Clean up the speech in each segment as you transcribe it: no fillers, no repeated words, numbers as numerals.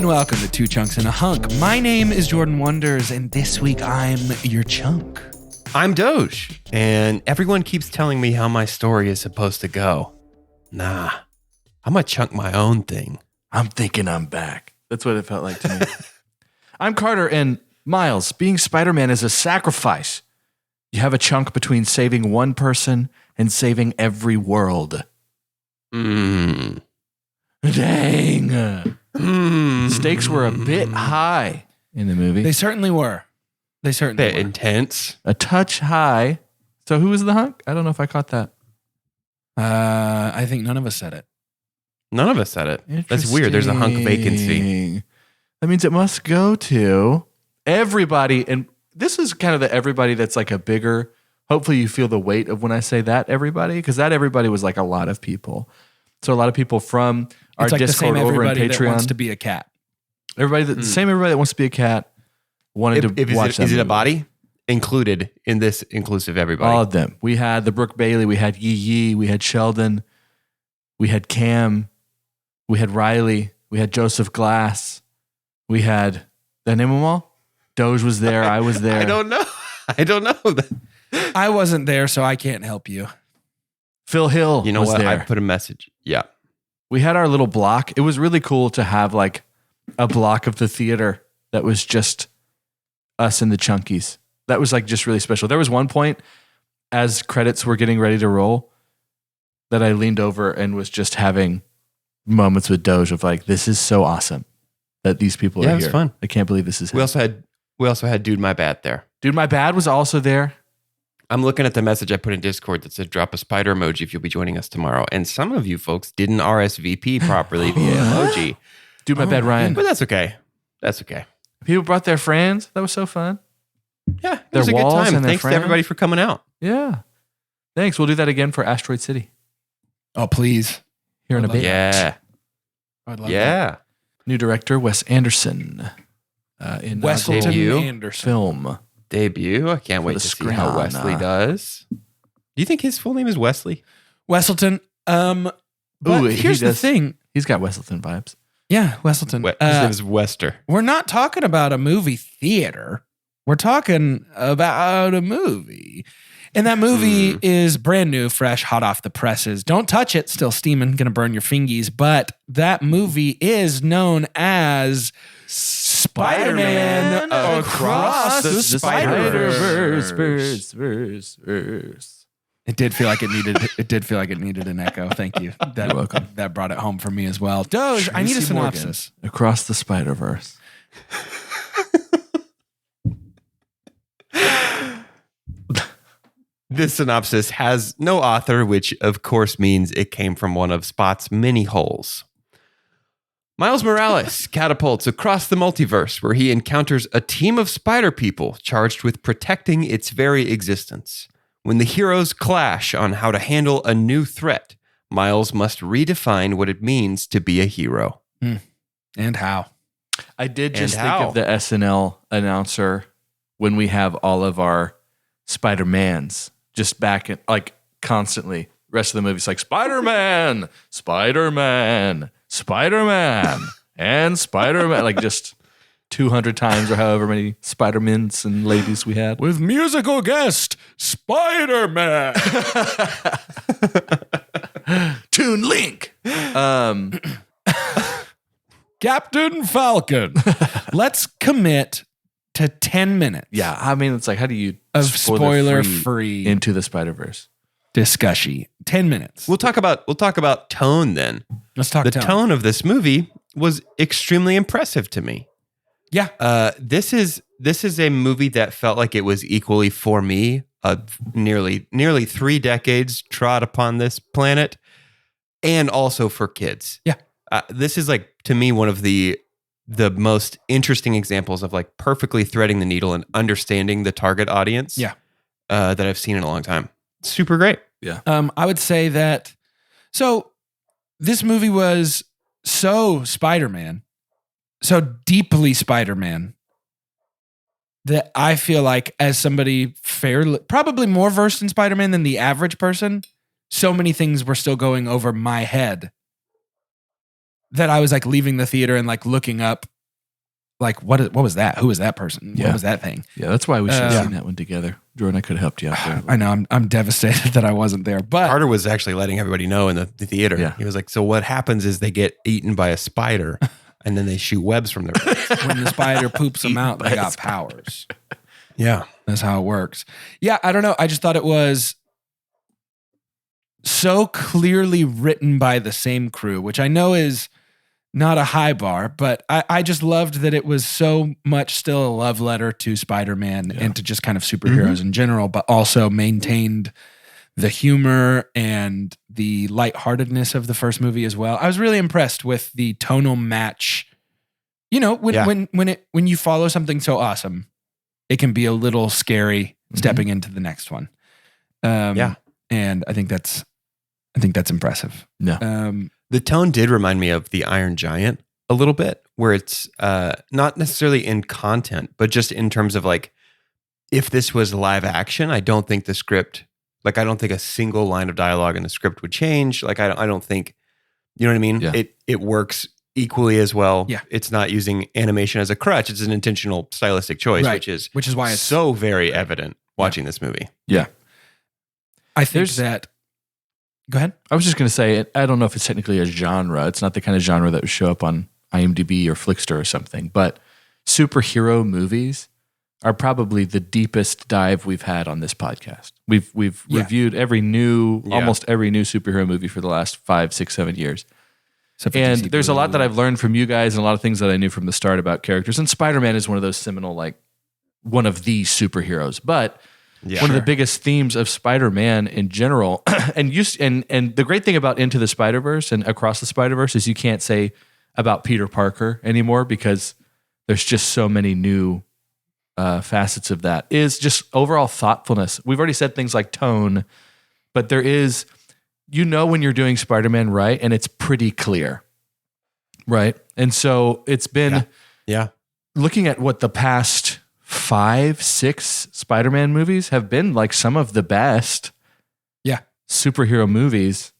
Welcome to Two Chunks and a Hunk. My name is Jordan Wonders, and this week I'm your chunk. I'm Doge, and everyone keeps telling me how my story is supposed to go. Nah, I'm gonna chunk my own thing. I'm thinking I'm back. That's what it felt like to me. I'm Carter, and Miles, being Spider-Man is a sacrifice. You have a chunk between saving one person and saving every world. Dang. Stakes were a bit high in the movie. They certainly were. They certainly Bit were. intense. A touch high. So who was the hunk? I don't know if I caught that. I think none of us said it. None of us said it. That's weird. There's a hunk vacancy. That means it must go to everybody. And this is kind of the everybody that's like a bigger, hopefully you feel the weight of when I say that everybody, because that everybody was like a lot of people. So a lot of people from our It's like Discord the same over in everybody that Patreon. wants to be a cat. Everybody that wants to be a cat wanted to watch that Is it movie. a body? Included in this inclusive everybody. All of them. We had the Brooke Bailey, we had Yee Yee, we had Sheldon, we had Cam, we had Riley, we had Joseph Glass, we had, did I name them all? Doge was there, I was there. I don't know. I wasn't there, so I can't help you. Phil Hill You know was what? there. I put a message. Yeah. We had our little block. It was really cool to have like a block of the theater that was just us and the Chunkies. That was like just really special. There was one point as credits were getting ready to roll that I leaned over and was just having moments with Doge of like, this is so awesome that these people are Yeah, here. it was fun. I can't believe this is We him. also had Dude My Bad there. Dude, my bad was also there. I'm looking at the message I put in Discord that said drop a spider emoji if you'll be joining us tomorrow. And some of you folks didn't RSVP properly via emoji. Dude, my bad, Ryan. But that's okay. That's okay. People brought their friends. That was so fun. Yeah, it Their was a good walls time. and their Thanks to friends. everybody for coming out. Yeah. Thanks. We'll do that again for Asteroid City Oh, please. here in a I'd bit. love Yeah. I'd love Yeah. New director Wes Anderson in Wesselton Debut. Anderson. film. Debut. I can't wait the to see how screen. Wesley does. Do you think his full name is Wesley? Wesselton. But Ooh, here's the thing. He's got Wesselton vibes. Yeah, Wesselton. His name is Wester. We're not talking about a movie theater. We're talking about a movie. And that movie is brand new, fresh, hot off the presses. Don't touch it. Still steaming, gonna burn your fingies. But that movie is known as Spider-Man Across the Spider-Verse. It did feel like it needed an echo. Thank you. You're welcome. That brought it home for me as well. Doge, I need a Tracy Morgan. synopsis. Across the Spider-Verse. This synopsis has no author, which of course means it came from one of Spot's many holes. Miles Morales catapults across the multiverse where he encounters a team of spider people charged with protecting its very existence. When the heroes clash on how to handle a new threat, Miles must redefine what it means to be a hero. And how? I did just And think how? of the SNL announcer when we have all of our Spider-Mans just back in, like constantly. Rest of the movie's like Spider-Man, Spider-Man, Spider-Man, and Spider-Man. Like just 200 times or however many Spider-Mans and ladies we had. With musical guest, Spider-Man. Toon Link. Captain Falcon. Let's commit to 10 minutes Yeah, I mean, it's like, how do you of spoiler-free into the Spider-Verse? discussion. 10 minutes. We'll talk about tone then. Let's talk The tone. tone of this movie was extremely impressive to me. Yeah. This is a movie that felt like it was equally for me. Nearly 3 decades trod upon this planet. and also for kids. Yeah. This is like, to me, one of the most interesting examples of like perfectly threading the needle and understanding the target audience. Yeah. That I've seen in a long time. Super great. Yeah. I would say that. So this movie was so Spider-Man, so deeply Spider-Man, that I feel like, as somebody probably more versed in Spider-Man than the average person, so many things were still going over my head that I was like leaving the theater and like looking up, like, what was that? Who was that person? Yeah. What was that thing? Yeah, that's why we should have seen that one together. Jordan, I could have helped you out there. I know I'm devastated that I wasn't there, but Carter was actually letting everybody know in the theater. Yeah. He was like, so what happens is they get eaten by a spider and then they shoot webs from their webs. when the spider poops them out, they got powers. Yeah. That's how it works. Yeah, I don't know. I just thought it was so clearly written by the same crew, which I know is not a high bar, but I just loved that it was so much still a love letter to Spider-Man and to just kind of superheroes in general, but also maintained the humor and the lightheartedness of the first movie as well. I was really impressed with the tonal match. You know, when you follow something so awesome, it can be a little scary stepping into the next one. And I think that's impressive. Yeah. The tone did remind me of The Iron Giant a little bit, where it's not necessarily in content, but just in terms of like, if this was live action, I don't think the script, like, I don't think a single line of dialogue in the script would change. Like, I don't think, you know what I mean? Yeah. It works equally as well. Yeah. It's not using animation as a crutch. It's an intentional stylistic choice, Right. which is why it's so very evident watching this movie. Yeah. I think that. Go ahead. I was just going to say, I don't know if it's technically a genre. It's not the kind of genre that would show up on IMDb or Flickster or something, but superhero movies are probably the deepest dive we've had on this podcast. We've reviewed almost every new superhero movie for the last 5, 6, 7 years. And there's a lot that I've learned from you guys and a lot of things that I knew from the start about characters. And Spider-Man is one of those seminal, like, one of the superheroes. But one of the biggest themes of Spider-Man in general, and the great thing about Into the Spider-Verse and Across the Spider-Verse is you can't say about Peter Parker anymore because there's just so many new facets of that, is just overall thoughtfulness. We've already said things like tone, but there is, when you're doing Spider-Man right, and it's pretty clear, right? And so it's been looking at what the past 5, 6 Spider-Man movies have been like some of the best superhero movies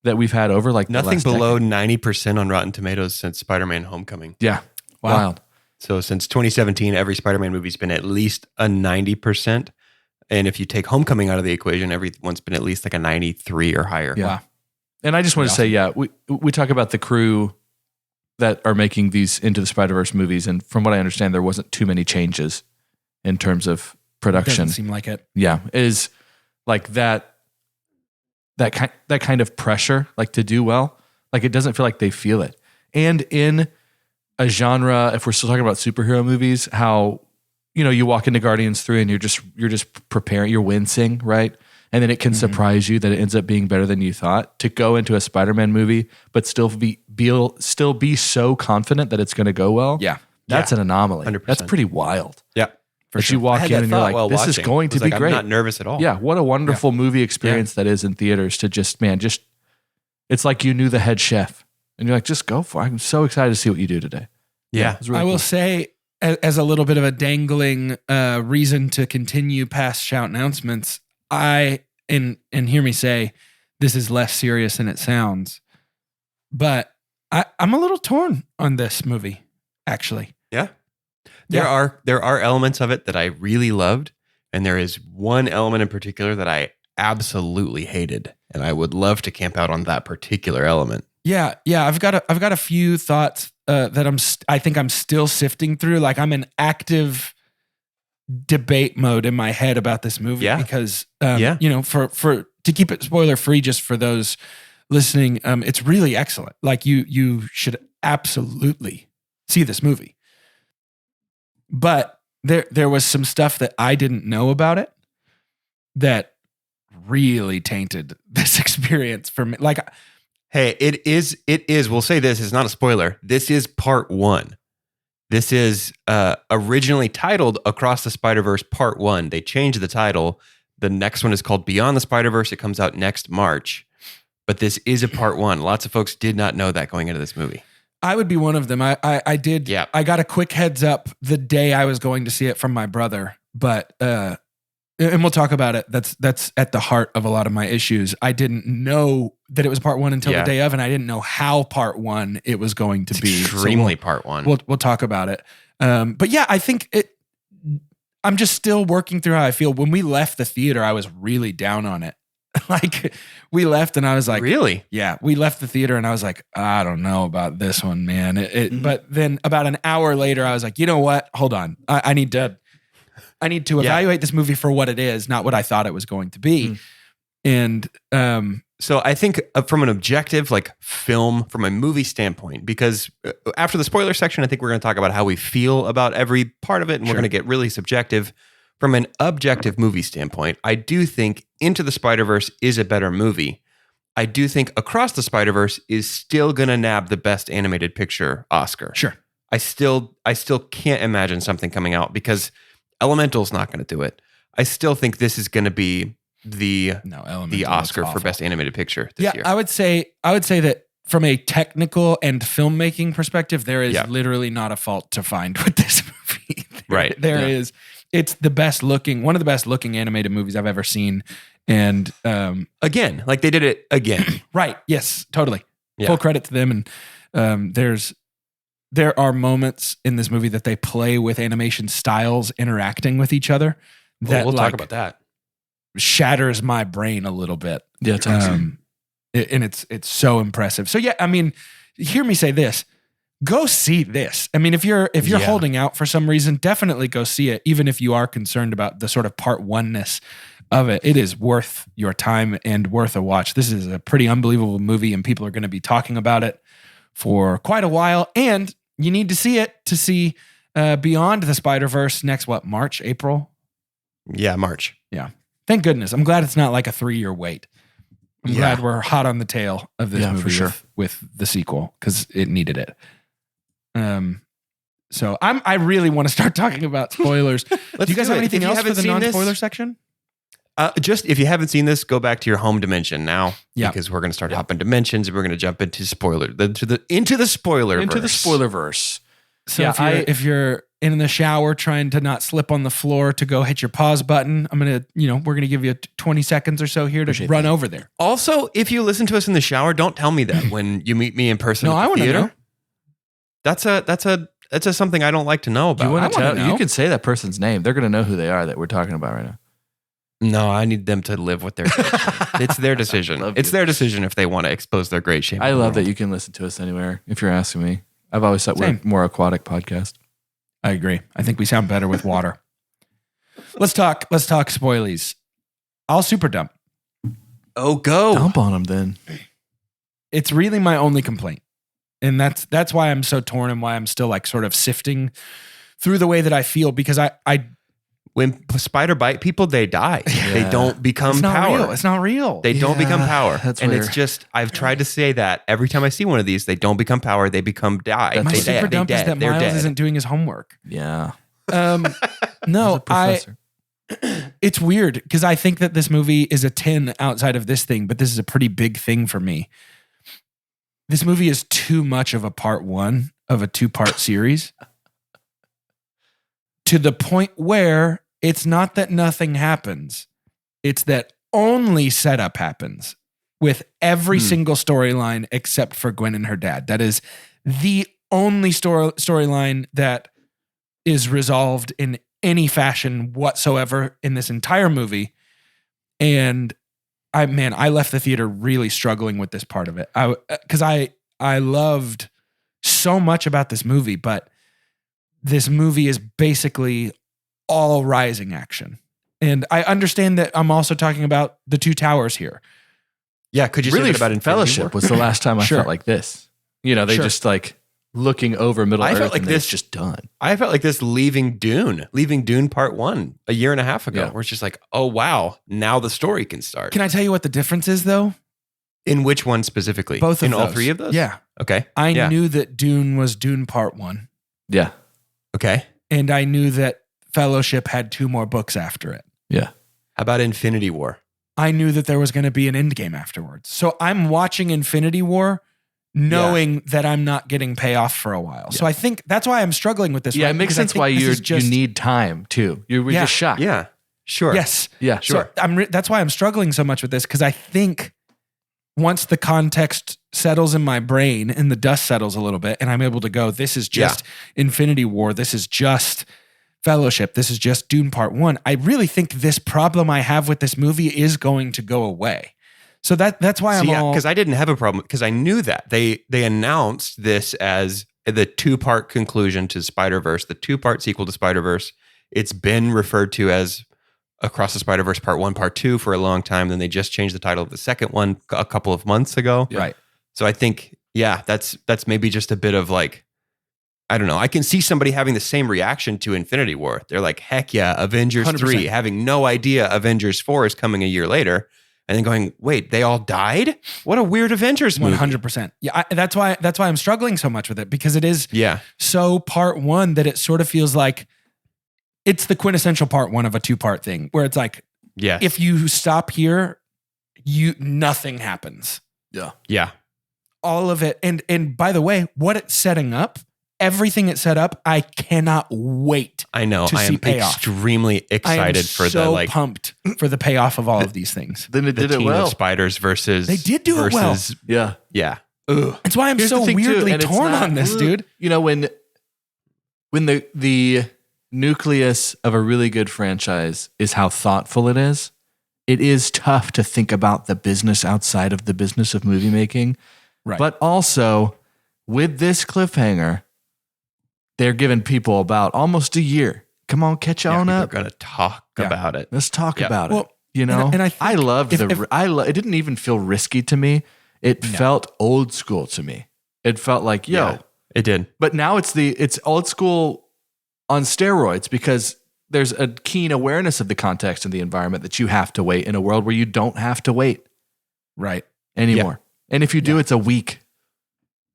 that we've had over like nothing the last below decade. 90% on Rotten Tomatoes since Spider-Man Homecoming. Yeah. Wow. Wild. So since 2017, every Spider-Man movie's been at least a 90%. And if you take Homecoming out of the equation, everyone's been at least like a 93 or higher. Yeah. Wow. And I just want to say, we talk about the crew that are making these Into the Spider-Verse movies, and from what I understand, there wasn't too many changes in terms of production. Doesn't seem like it. Yeah, is like that kind of pressure, like to do well, like it doesn't feel like they feel it. And in a genre, if we're still talking about superhero movies, how you walk into Guardians 3 and you're just preparing, you're wincing, right? And then it can surprise you that it ends up being better than you thought. To go into a Spider-Man movie, but still be so confident that it's going to go well. Yeah. That's an anomaly. 100%. That's pretty wild. Yeah. As you walk in and you're like, this is going to be great. I'm not nervous at all. Yeah, what a wonderful movie experience that is in theaters to just it's like you knew the head chef. And you're like, just go for it. I'm so excited to see what you do today. Yeah. It's really I will cool. say, as a little bit of a dangling reason to continue past shout announcements, and hear me say, this is less serious than it sounds, but I'm a little torn on this movie, actually. Yeah. There are elements of it that I really loved, and there is one element in particular that I absolutely hated, and I would love to camp out on that particular element. Yeah. I've got a few thoughts that I think I'm still sifting through. Like, I'm in active debate mode in my head about this movie because for to keep it spoiler free, just for those listening, it's really excellent. Like, you should absolutely see this movie. But there was some stuff that I didn't know about it that really tainted this experience for me. Like, Hey, it is. We'll say this is not a spoiler. This is part 1. This is originally titled Across the Spider-Verse Part 1. They changed the title. The next one is called Beyond the Spider-Verse. It comes out next March. But this is a part 1. Lots of folks did not know that going into this movie. I would be one of them. I did. Yeah. I got a quick heads up the day I was going to see it from my brother, but and we'll talk about it. That's at the heart of a lot of my issues. I didn't know that it was part 1 until the day of, and I didn't know how part 1 it was going to be. Extremely part 1. We'll talk about it. But yeah, I think I'm just still working through how I feel. When we left the theater, I was really down on it. Like we left and I was like, really? Yeah, we left the theater and I was like, I don't know about this one, man. But then about an hour later, I was like, you know what? Hold on. I need to evaluate this movie for what it is, not what I thought it was going to be. And so I think from an objective, like film, from a movie standpoint, because after the spoiler section, I think we're going to talk about how we feel about every part of it, and we're going to get really subjective. From an objective movie standpoint, I do think Into the Spider-Verse is a better movie. I do think Across the Spider-Verse is still going to nab the Best Animated Picture Oscar. Sure. I still can't imagine something coming out because Elemental's not going to do it. I still think this is going to be the Oscar for Best Animated Picture this year. I would say that from a technical and filmmaking perspective, there is literally not a fault to find with this movie. There is. It's the best looking, one of the best looking animated movies I've ever seen. And again, like they did it again. Right. Yes, totally. Yeah. Full credit to them. And there are moments in this movie that they play with animation styles interacting with each other. That we'll talk about that. Shatters my brain a little bit. Yeah, it's awesome. And it's so impressive. So yeah, I mean, hear me say this. Go see this. I mean, if you're holding out for some reason, definitely go see it. Even if you are concerned about the sort of part 1-ness of it, it is worth your time and worth a watch. This is a pretty unbelievable movie, and people are going to be talking about it for quite a while. And you need to see it to see Beyond the Spider-Verse next, March, April? Yeah, March. Yeah. Thank goodness. I'm glad it's not like a 3-year wait. I'm glad we're hot on the tail of this movie for sure. with the sequel because it needed it. So I really want to start talking about spoilers. Do you guys have anything else for the non-spoiler section? Just if you haven't seen this, go back to your home dimension now. Yeah. Because we're going to start hopping dimensions and we're going to jump into into the spoiler-verse. So if you're in the shower trying to not slip on the floor to go hit your pause button, we're going to give you 20 seconds or so here to run over there. Also, if you listen to us in the shower, don't tell me that when you meet me in person at the theater. That's something I don't like to know about. You can say that person's name. They're going to know who they are that we're talking about right now. No, I need them to live with their decision. It's their decision. It's their decision if they want to expose their great shame. I love that you can listen to us anywhere, if you're asking me. I've always thought we're a more aquatic podcast. I agree. I think we sound better with water. Let's talk spoilies. I'll super dump. Oh, go. Dump on them then. It's really my only complaint. And that's why I'm so torn and why I'm still like sort of sifting through the way that I feel, because I when spider bite people, they die. Yeah. They don't become power. It's not real. They don't become power. That's and weird. It's just, I've tried to say that every time I see one of these, they don't become power. They become die. My super dump is that Miles isn't doing his homework. Yeah. No, it's weird because I think that this movie is a 10 outside of this thing, but this is a pretty big thing for me. This movie is too much of a part 1 of a 2-part series to the point where it's not that nothing happens. It's that only setup happens with every single storyline except for Gwen and her dad. That is the only storyline that is resolved in any fashion whatsoever in this entire movie. And I left the theater really struggling with this part of it. Because I loved so much about this movie, but this movie is basically all rising action. And I understand that I'm also talking about the 2 towers here. Yeah, could you say that about Infinity Fellowship War? was the last time I felt like this. They just like looking over Middle Earth, felt like and this it's just done. I felt like this leaving Dune part 1 a year and a half ago, where it's just like, oh wow, now the story can start. Can I tell you what the difference is though? In which one specifically? Both of in those. all three of those? Yeah. Okay. I Yeah. knew that Dune was Dune Part 1. Yeah. Okay. And I knew that Fellowship had 2 more books after it. Yeah. How about Infinity War? I knew that there was going to be an endgame afterwards. So I'm watching Infinity War knowing that I'm not getting payoff for a while. So I think that's why I'm struggling with this. Yeah, right? it makes Because I sense think why this you is need time too. You're Yeah. just shocked. Yeah. Sure. Yes. Yeah. Sure. So that's why I'm struggling so much with this, because I think once the context settles in my brain and the dust settles a little bit and I'm able to go, this is just Infinity War, this is just Fellowship, this is just Dune Part 1, I really think this problem I have with this movie is going to go away. So that's why I'm all... because I didn't have a problem, because I knew that. They announced this as the 2-part conclusion to Spider-Verse, the 2-part sequel to Spider-Verse. It's been referred to as Across the Spider-Verse Part 1, Part 2 for a long time. Then they just changed the title of the second one a couple of months ago. Right. So I think, that's maybe just a bit of like, I don't know. I can see somebody having the same reaction to Infinity War. They're like, heck yeah, Avengers 100%. 3, having no idea Avengers 4 is coming a year later. And then going, wait, they all died? What a weird Avengers movie. 100%. Yeah, that's why I'm struggling so much with it, because it is so Part 1 that it sort of feels like it's the quintessential Part 1 of a 2-part thing, where it's like, if you stop here, nothing happens. Yeah. All of it. And by the way, what it's setting up, everything it set up, I cannot wait. I know. to I see am payoff. extremely excited for so the like pumped for the payoff of all of these things. Then it the did it team well. of spiders versus They did do it well. Yeah. Yeah. That's why I'm Here's so the thing, too, weirdly and it's torn not- on this, dude. You know, when the nucleus of a really good franchise is how thoughtful it is tough to think about the business outside of the business of movie making. Right. But also, with this cliffhanger, they're giving people about almost a year. Come on, catch on We're up. going to talk about it. Let's talk Yeah. about it. Well, You know, and I think loved if- it didn't even feel risky to me. It felt old school to me. It felt like, Yeah, it did. but now it's old school on steroids, because there's a keen awareness of the context and the environment that you have to wait in a world where you don't have to wait Right. anymore. And if you do, it's a week.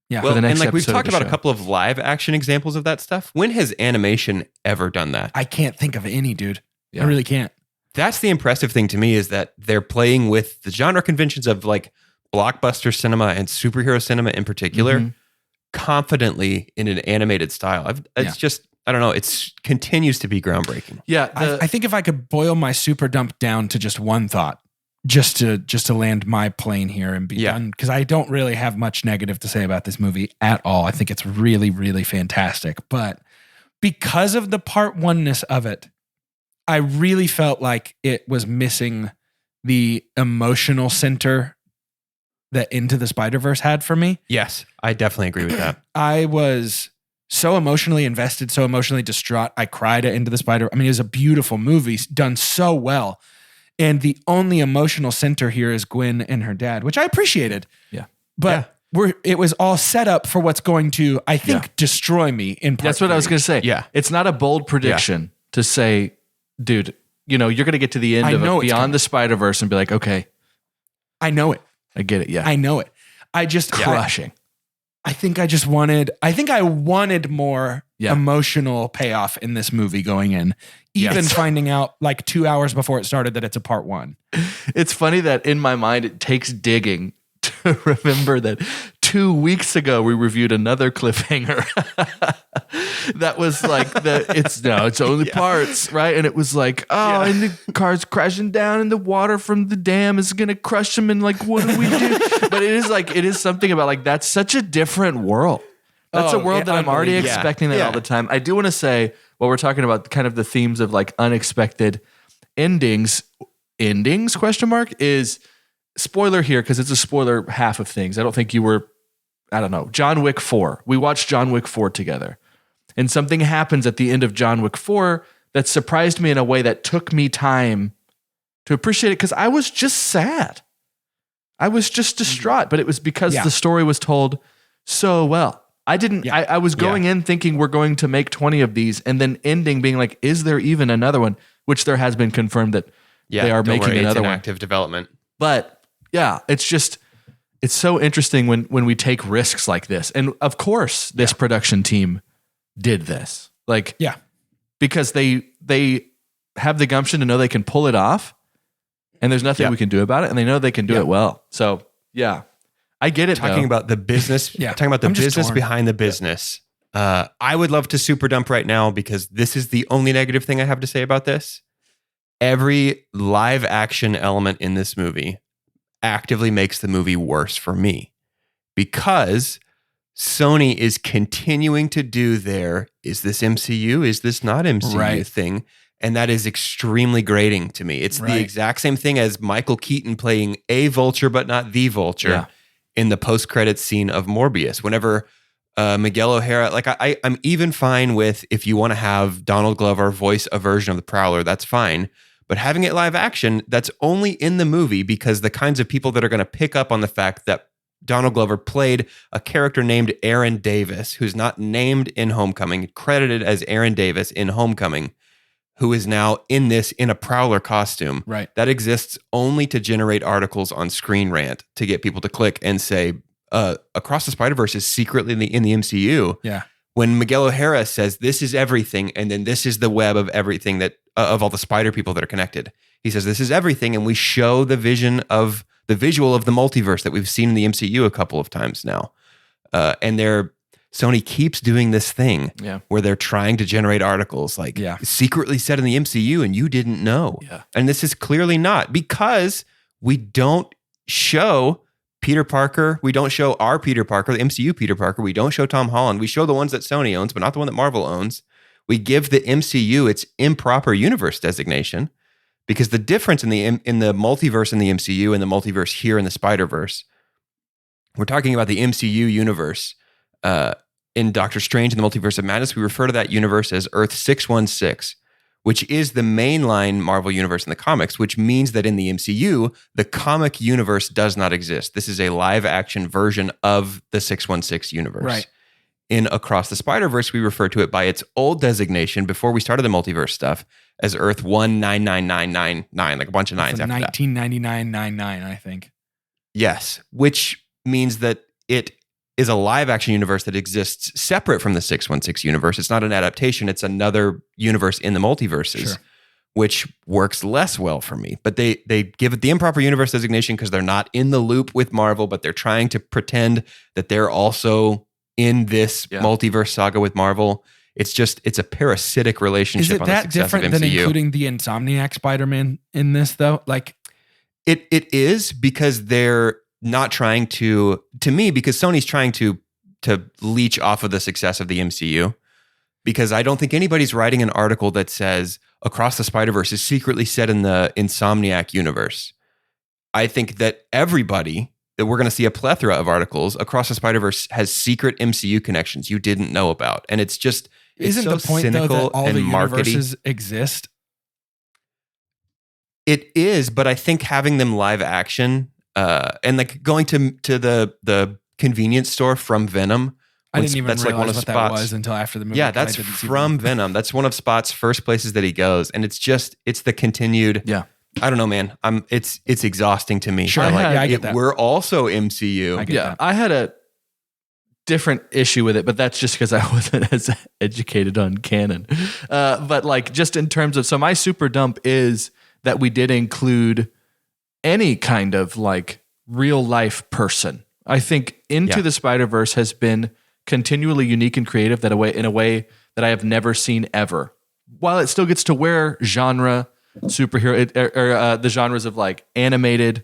Yeah. Well, the next and like we've episode of talked the about a show. couple of live action examples of that stuff. When has animation ever done that? I can't think of any, dude. Yeah. I really can't. That's the impressive thing to me, is that they're playing with the genre conventions of like blockbuster cinema and superhero cinema in particular, Mhm. confidently in an animated style. It's just, I don't know. It's continues to be groundbreaking. Yeah. I think if I could boil my super dump down to just one thought, just to land my plane here and be done, because I don't really have much negative to say about this movie at all. I think it's really, really fantastic. But because of the Part 1-ness of it, I really felt like it was missing the emotional center that Into the Spider-Verse had for me. Yes, I definitely agree with that. I was so emotionally invested, so emotionally distraught. I cried at Into the Spider. I mean, it was a beautiful movie, done so well. And the only emotional center here is Gwen and her dad, which I appreciated. Yeah. But it was all set up for what's going to, I think, destroy me in part That's what I was 3. going to say. Yeah. It's not a bold prediction to say, dude, you know, you're going to get to the end I of know it it's Beyond coming. the Spider-Verse and be like, okay, I know it. I get it. Yeah. I know it. I just Crushing. I think I wanted more emotional payoff in this movie going in, even finding out like 2 hours before it started that it's a Part 1. It's funny that in my mind, it takes digging to remember that 2 weeks ago, we reviewed another cliffhanger that was like it's only parts, right? And it was like, and the car's crashing down and the water from the dam is going to crush them. And like, what do we do? But it is something about like, that's such a different world. That's a world that I'm already expecting that all the time. I do want to say, while we're talking about kind of the themes of like unexpected endings question mark, is spoiler here, because it's a spoiler half of things. I don't think you were, I don't know, John Wick 4. We watched John Wick 4 together. And something happens at the end of John Wick 4 that surprised me in a way that took me time to appreciate it, because I was just sad. I was just distraught, but it was because the story was told so well. I was going in thinking we're going to make 20 of these, and then ending being like, is there even another one? Which there has been confirmed that they are making another one. Active development. But yeah, it's just it's so interesting when we take risks like this. And of course, this production team did this. Like, Yeah. because they have the gumption to know they can pull it off, and there's nothing we can do about it, and they know they can do it well. So yeah, I get it. Talking about the business, talking about the business behind the business. I would love to super dump right now because this is the only negative thing I have to say about this. Every live action element in this movie actively makes the movie worse for me because Sony is continuing to do is this MCU? Is this not MCU thing? And that is extremely grating to me. It's the exact same thing as Michael Keaton playing a Vulture, but not the Vulture in the post-credits scene of Morbius. Whenever Miguel O'Hara, like I'm even fine with if you want to have Donald Glover voice a version of the Prowler, that's fine. But having it live action, that's only in the movie because the kinds of people that are going to pick up on the fact that Donald Glover played a character named Aaron Davis, who's not named in Homecoming, credited as Aaron Davis in Homecoming, who is now in a Prowler costume. Right. That exists only to generate articles on Screen Rant to get people to click and say, Across the Spider-Verse is secretly in the MCU. Yeah. When Miguel O'Hara says, this is everything, and then this is the web of everything that, of all the spider people that are connected. He says, this is everything, and we show the visual of the multiverse that we've seen in the MCU a couple of times now. And Sony keeps doing this thing where they're trying to generate articles like secretly set in the MCU and you didn't know. Yeah. And this is clearly not because we don't show Peter Parker. We don't show our Peter Parker, the MCU Peter Parker. We don't show Tom Holland. We show the ones that Sony owns, but not the one that Marvel owns. We give the MCU its improper universe designation because the difference in the multiverse in the MCU and the multiverse here in the Spider-Verse, we're talking about the MCU universe. In Doctor Strange and the Multiverse of Madness, we refer to that universe as Earth 616, which is the mainline Marvel universe in the comics, which means that in the MCU, the comic universe does not exist. This is a live action version of the 616 universe. Right. In Across the Spider-Verse, we refer to it by its old designation before we started the multiverse stuff as Earth 199999, like a bunch of nines after 1999 I think. Yes, which means that it is a live action universe that exists separate from the 616 universe. It's not an adaptation. It's another universe in the multiverses, which works less well for me. But they give it the improper universe designation because they're not in the loop with Marvel, but they're trying to pretend that they're also in this multiverse saga with Marvel. It's a parasitic relationship. Is it that different than including the Insomniac Spider-Man in this though? Like it is because they're not trying to me, because Sony's trying to leech off of the success of the MCU, because I don't think anybody's writing an article that says Across the Spider-Verse is secretly set in the Insomniac universe. I think that that we're going to see a plethora of articles. Across the Spider-Verse has secret MCU connections you didn't know about. And it's isn't so the point though that all the universes exist? It is, but I think having them live action, and like going to the convenience store from Venom. I didn't even realize what that was until after the movie. Yeah, that's from Venom. That's one of Spot's first places that he goes. And it's the continued. Yeah. I don't know, man. It's exhausting to me. Sure. I get that. We're also MCU. I get that. I had a different issue with it, but that's just because I wasn't as educated on canon. But like just in terms of, so my super dump is that we did include any kind of like real life person. I think Into the Spider-Verse has been continually unique and creative in a way that I have never seen ever. While it still gets to wear genre superhero or the genres of like animated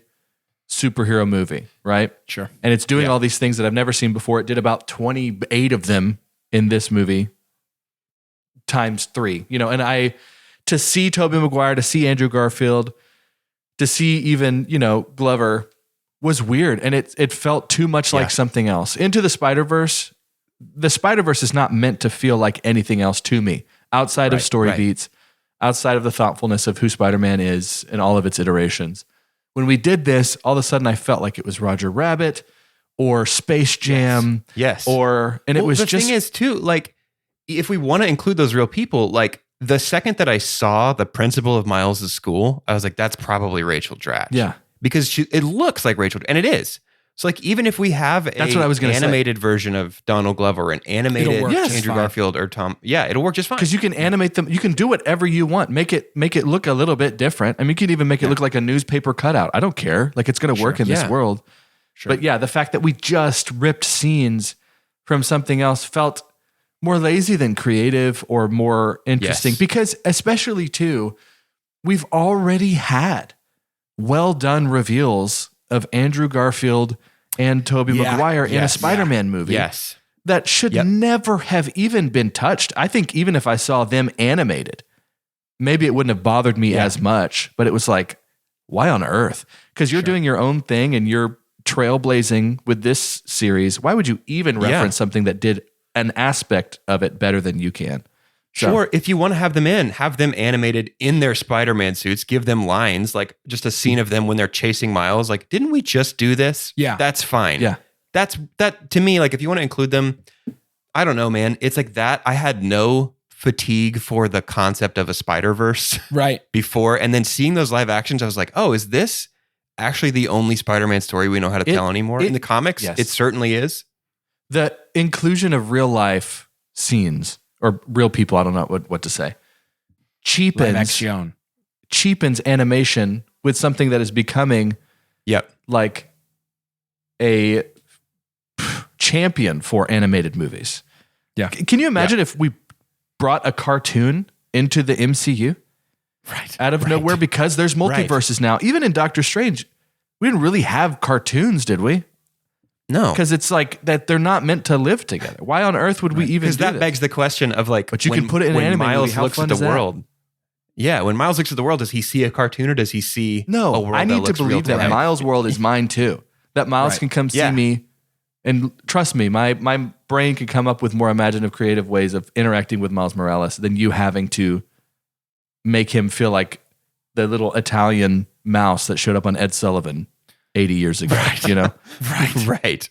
superhero movie, right? Sure. And it's doing all these things that I've never seen before. It did about 28 of them in this movie times 3, and to see Tobey Maguire, to see Andrew Garfield, to see even, Glover was weird. And it felt too much like something else. Into the Spider-Verse is not meant to feel like anything else to me outside of story beats, outside of the thoughtfulness of who Spider-Man is and all of its iterations. When we did this, all of a sudden I felt like it was Roger Rabbit or Space Jam. Yes. And it was the thing is too, like, if we want to include those real people, like the second that I saw the principal of Miles' school, I was like, that's probably Rachel Dratch. Yeah. Because it looks like Rachel, and it is. So like even if we have That's what I was gonna say. animated version of Donald Glover, an animated It'll work just Andrew fine. Garfield or Tom, it'll work just fine. Because you can animate them. You can do whatever you want. Make it look a little bit different. I mean, you can even make it look like a newspaper cutout. I don't care. Like it's going to work in this Yeah. world. Sure. But yeah, the fact that we just ripped scenes from something else felt more lazy than creative or more interesting. Yes. Because especially too, we've already had well done reveals of Andrew Garfield and Tobey Yeah. Maguire in a Yes. Spider-Man movie. Yes. That should Yep. never have even been touched. I think even if I saw them animated, maybe it wouldn't have bothered me as much, but it was like, why on earth? Because you're doing your own thing and you're trailblazing with this series. Why would you even reference something that did an aspect of it better than you can? So- Sure, if you want to have them animated in their Spider-Man suits, give them lines, like just a scene of them when they're chasing Miles. Like, didn't we just do this? Yeah. That's fine. Yeah. That to me, like if you want to include them, I don't know, man. It's like that. I had no fatigue for the concept of a Spider-Verse Right. before. And then seeing those live actions, I was like, oh, is this actually the only Spider-Man story we know how to tell anymore in the comics? yes. It certainly is. The inclusion of real life scenes or real people, I don't know what to say, Live cheapens action. animation with something that is becoming Yep. like a champion for animated movies. Yeah. Can you imagine if we brought a cartoon into the MCU Right. out of nowhere because there's multiverses now? Even in Doctor Strange, we didn't really have cartoons, did we? No. Because it's like that they're not meant to live together. Why on earth would we even Because do that this? begs the question of like, But you can put it in when anime movie. Miles How looks fun at the is that? world. Yeah, when Miles looks at the world, does he see a cartoon or does he see a No, world I that need to looks real believe that him? Miles' world is mine too. That Miles Right. can come see Yeah. me, and trust me, my brain can come up with more imaginative, creative ways of interacting with Miles Morales than you having to make him feel like the little Italian mouse that showed up on Ed Sullivan 80 years ago. You know, Right.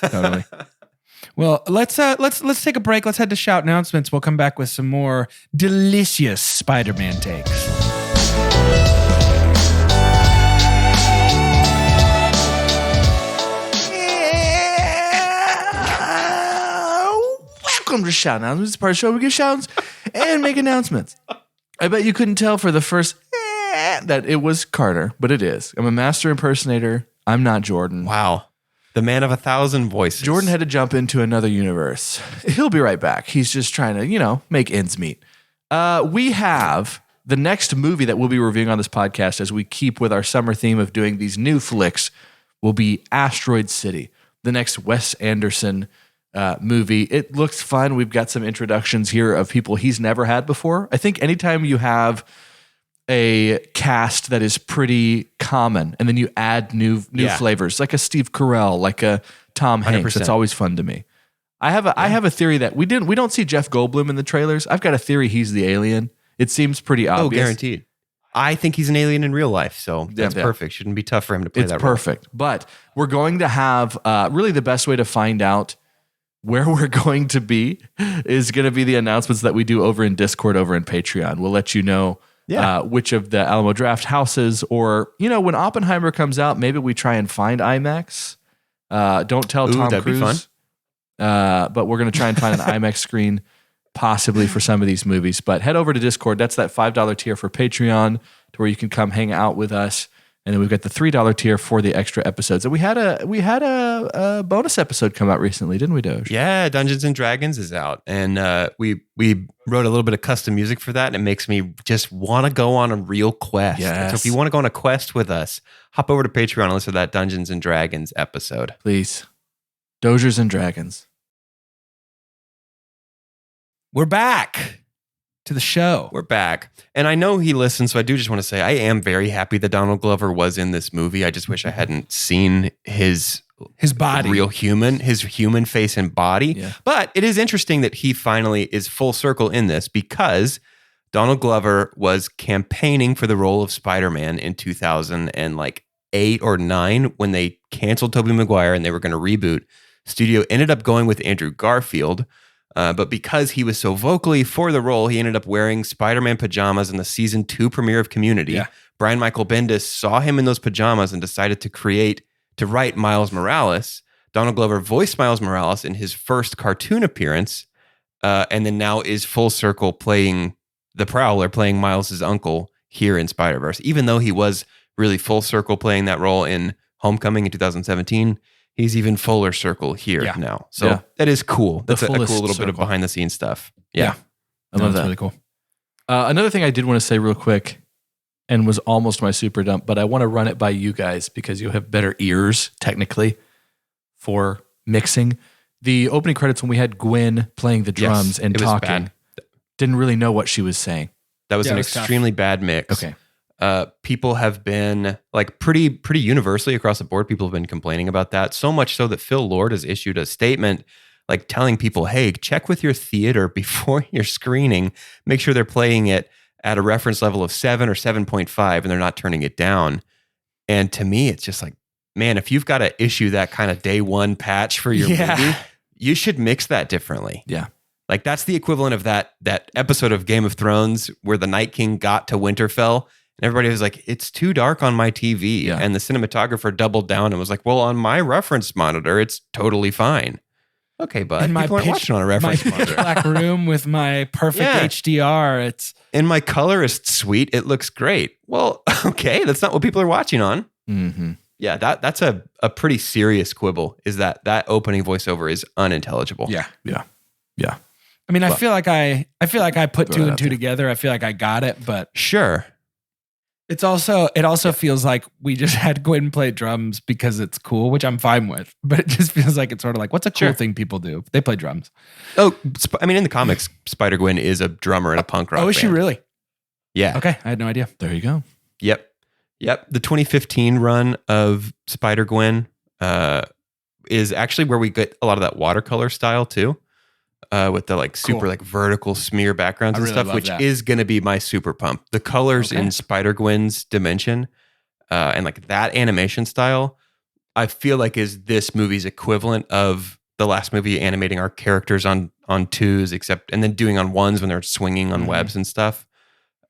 totally. Well, let's take a break. Let's head to shout announcements. We'll come back with some more delicious Spider-Man takes. Welcome to Shout Announcements. This is part of the show where we give shouts and make announcements. I bet you couldn't tell for the first that it was Carter, but it is. I'm a master impersonator. I'm not Jordan. Wow. The man of 1,000 voices. Jordan had to jump into another universe. He'll be right back. He's just trying to, make ends meet. We have the next movie that we'll be reviewing on this podcast as we keep with our summer theme of doing these new flicks will be Asteroid City, the next Wes Anderson movie. It looks fun. We've got some introductions here of people he's never had before. I think anytime you have a cast that is pretty common and then you add new flavors, like a Steve Carell, like a Tom Hanks, 100%. it's always fun to me. I have a theory that we don't see Jeff Goldblum in the trailers. I've got a theory he's the alien. It seems pretty obvious. Oh, guaranteed. I think he's an alien in real life, so that's Yeah. perfect. Shouldn't be tough for him to play It's that role. perfect. But we're going to have really the best way to find out where we're going to be is going to be the announcements that we do over in Discord, over in Patreon. We'll let you know which of the Alamo Draft houses, or, when Oppenheimer comes out, maybe we try and find IMAX. Don't tell Tom that'd be Cruise. But we're going to try and find an IMAX screen possibly for some of these movies. But head over to Discord. That's that $5 tier for Patreon, to where you can come hang out with us. And then we've got the $3 tier for the extra episodes. And we had a bonus episode come out recently, didn't we, Doge? Yeah, Dungeons and Dragons is out, and we wrote a little bit of custom music for that, and it makes me just want to go on a real quest. Yes. So if you want to go on a quest with us, hop over to Patreon and listen to that Dungeons and Dragons episode. Please. Dozers and Dragons. We're back to the show. We're back, and I know he listens, so I do just want to say I am very happy that Donald Glover was in this movie. I just wish I hadn't seen his body. real human, his human face and body. Yeah. But it is interesting that he finally is full circle in this, because Donald Glover was campaigning for the role of Spider-Man in 2008 or 9 when they canceled Tobey Maguire and they were going to reboot. Studio ended up going with Andrew Garfield. But because he was so vocally for the role, he ended up wearing Spider-Man pajamas in the season 2 premiere of Community. Yeah. Brian Michael Bendis saw him in those pajamas and decided to create to write Miles Morales. Donald Glover voiced Miles Morales in his first cartoon appearance, and then now is full circle playing the Prowler, playing Miles' uncle here in Spider-Verse. Even though he was really full circle playing that role in Homecoming in 2017, he's even fuller circle here now. So that is cool. That's a cool little bit of behind the scenes stuff. Yeah. I love that. That's really cool. Another thing I did want to say real quick, and was almost my super dump, but I want to run it by you guys because you have better ears, technically, for mixing. The opening credits when we had Gwen playing the drums and talking, didn't really know what she was saying. That was an extremely bad mix. Okay. People have been like pretty universally across the board. People have been complaining about that, so much so that Phil Lord has issued a statement like telling people, hey, check with your theater before you're screening. Make sure they're playing it at a reference level of 7 or 7.5 and they're not turning it down. And to me, it's just like, man, if you've got to issue that kind of day one patch for your movie, you should mix that differently. Yeah. Like that's the equivalent of that episode of Game of Thrones where the Night King got to Winterfell and everybody was like, it's too dark on my TV. Yeah. And the cinematographer doubled down and was like, well, on my reference monitor, it's totally fine. Okay, bud. In my people aren't watching on a reference monitor. Black room with my perfect HDR. It's in my colorist suite. It looks great. Well, okay, that's not what people are watching on. Mm-hmm. Yeah, that's a pretty serious quibble. Is that opening voiceover is unintelligible? Yeah. I mean, I feel like I put two and two together. I feel like I got it, but Sure. it also feels like we just had Gwen play drums because it's cool, which I'm fine with. But it just feels like it's sort of like, what's a cool thing people do? They play drums. Oh, I mean, in the comics, Spider-Gwen is a drummer in a punk rock Oh, is she band. really? Yeah. Okay, I had no idea. There you go. Yep. The 2015 run of Spider-Gwen is actually where we get a lot of that watercolor style too, with the like super like vertical smear backgrounds and stuff, which is going to be my super pump. The colors in Spider-Gwen's dimension and like that animation style, I feel like is this movie's equivalent of the last movie animating our characters on twos, and then doing on ones when they're swinging on webs and stuff.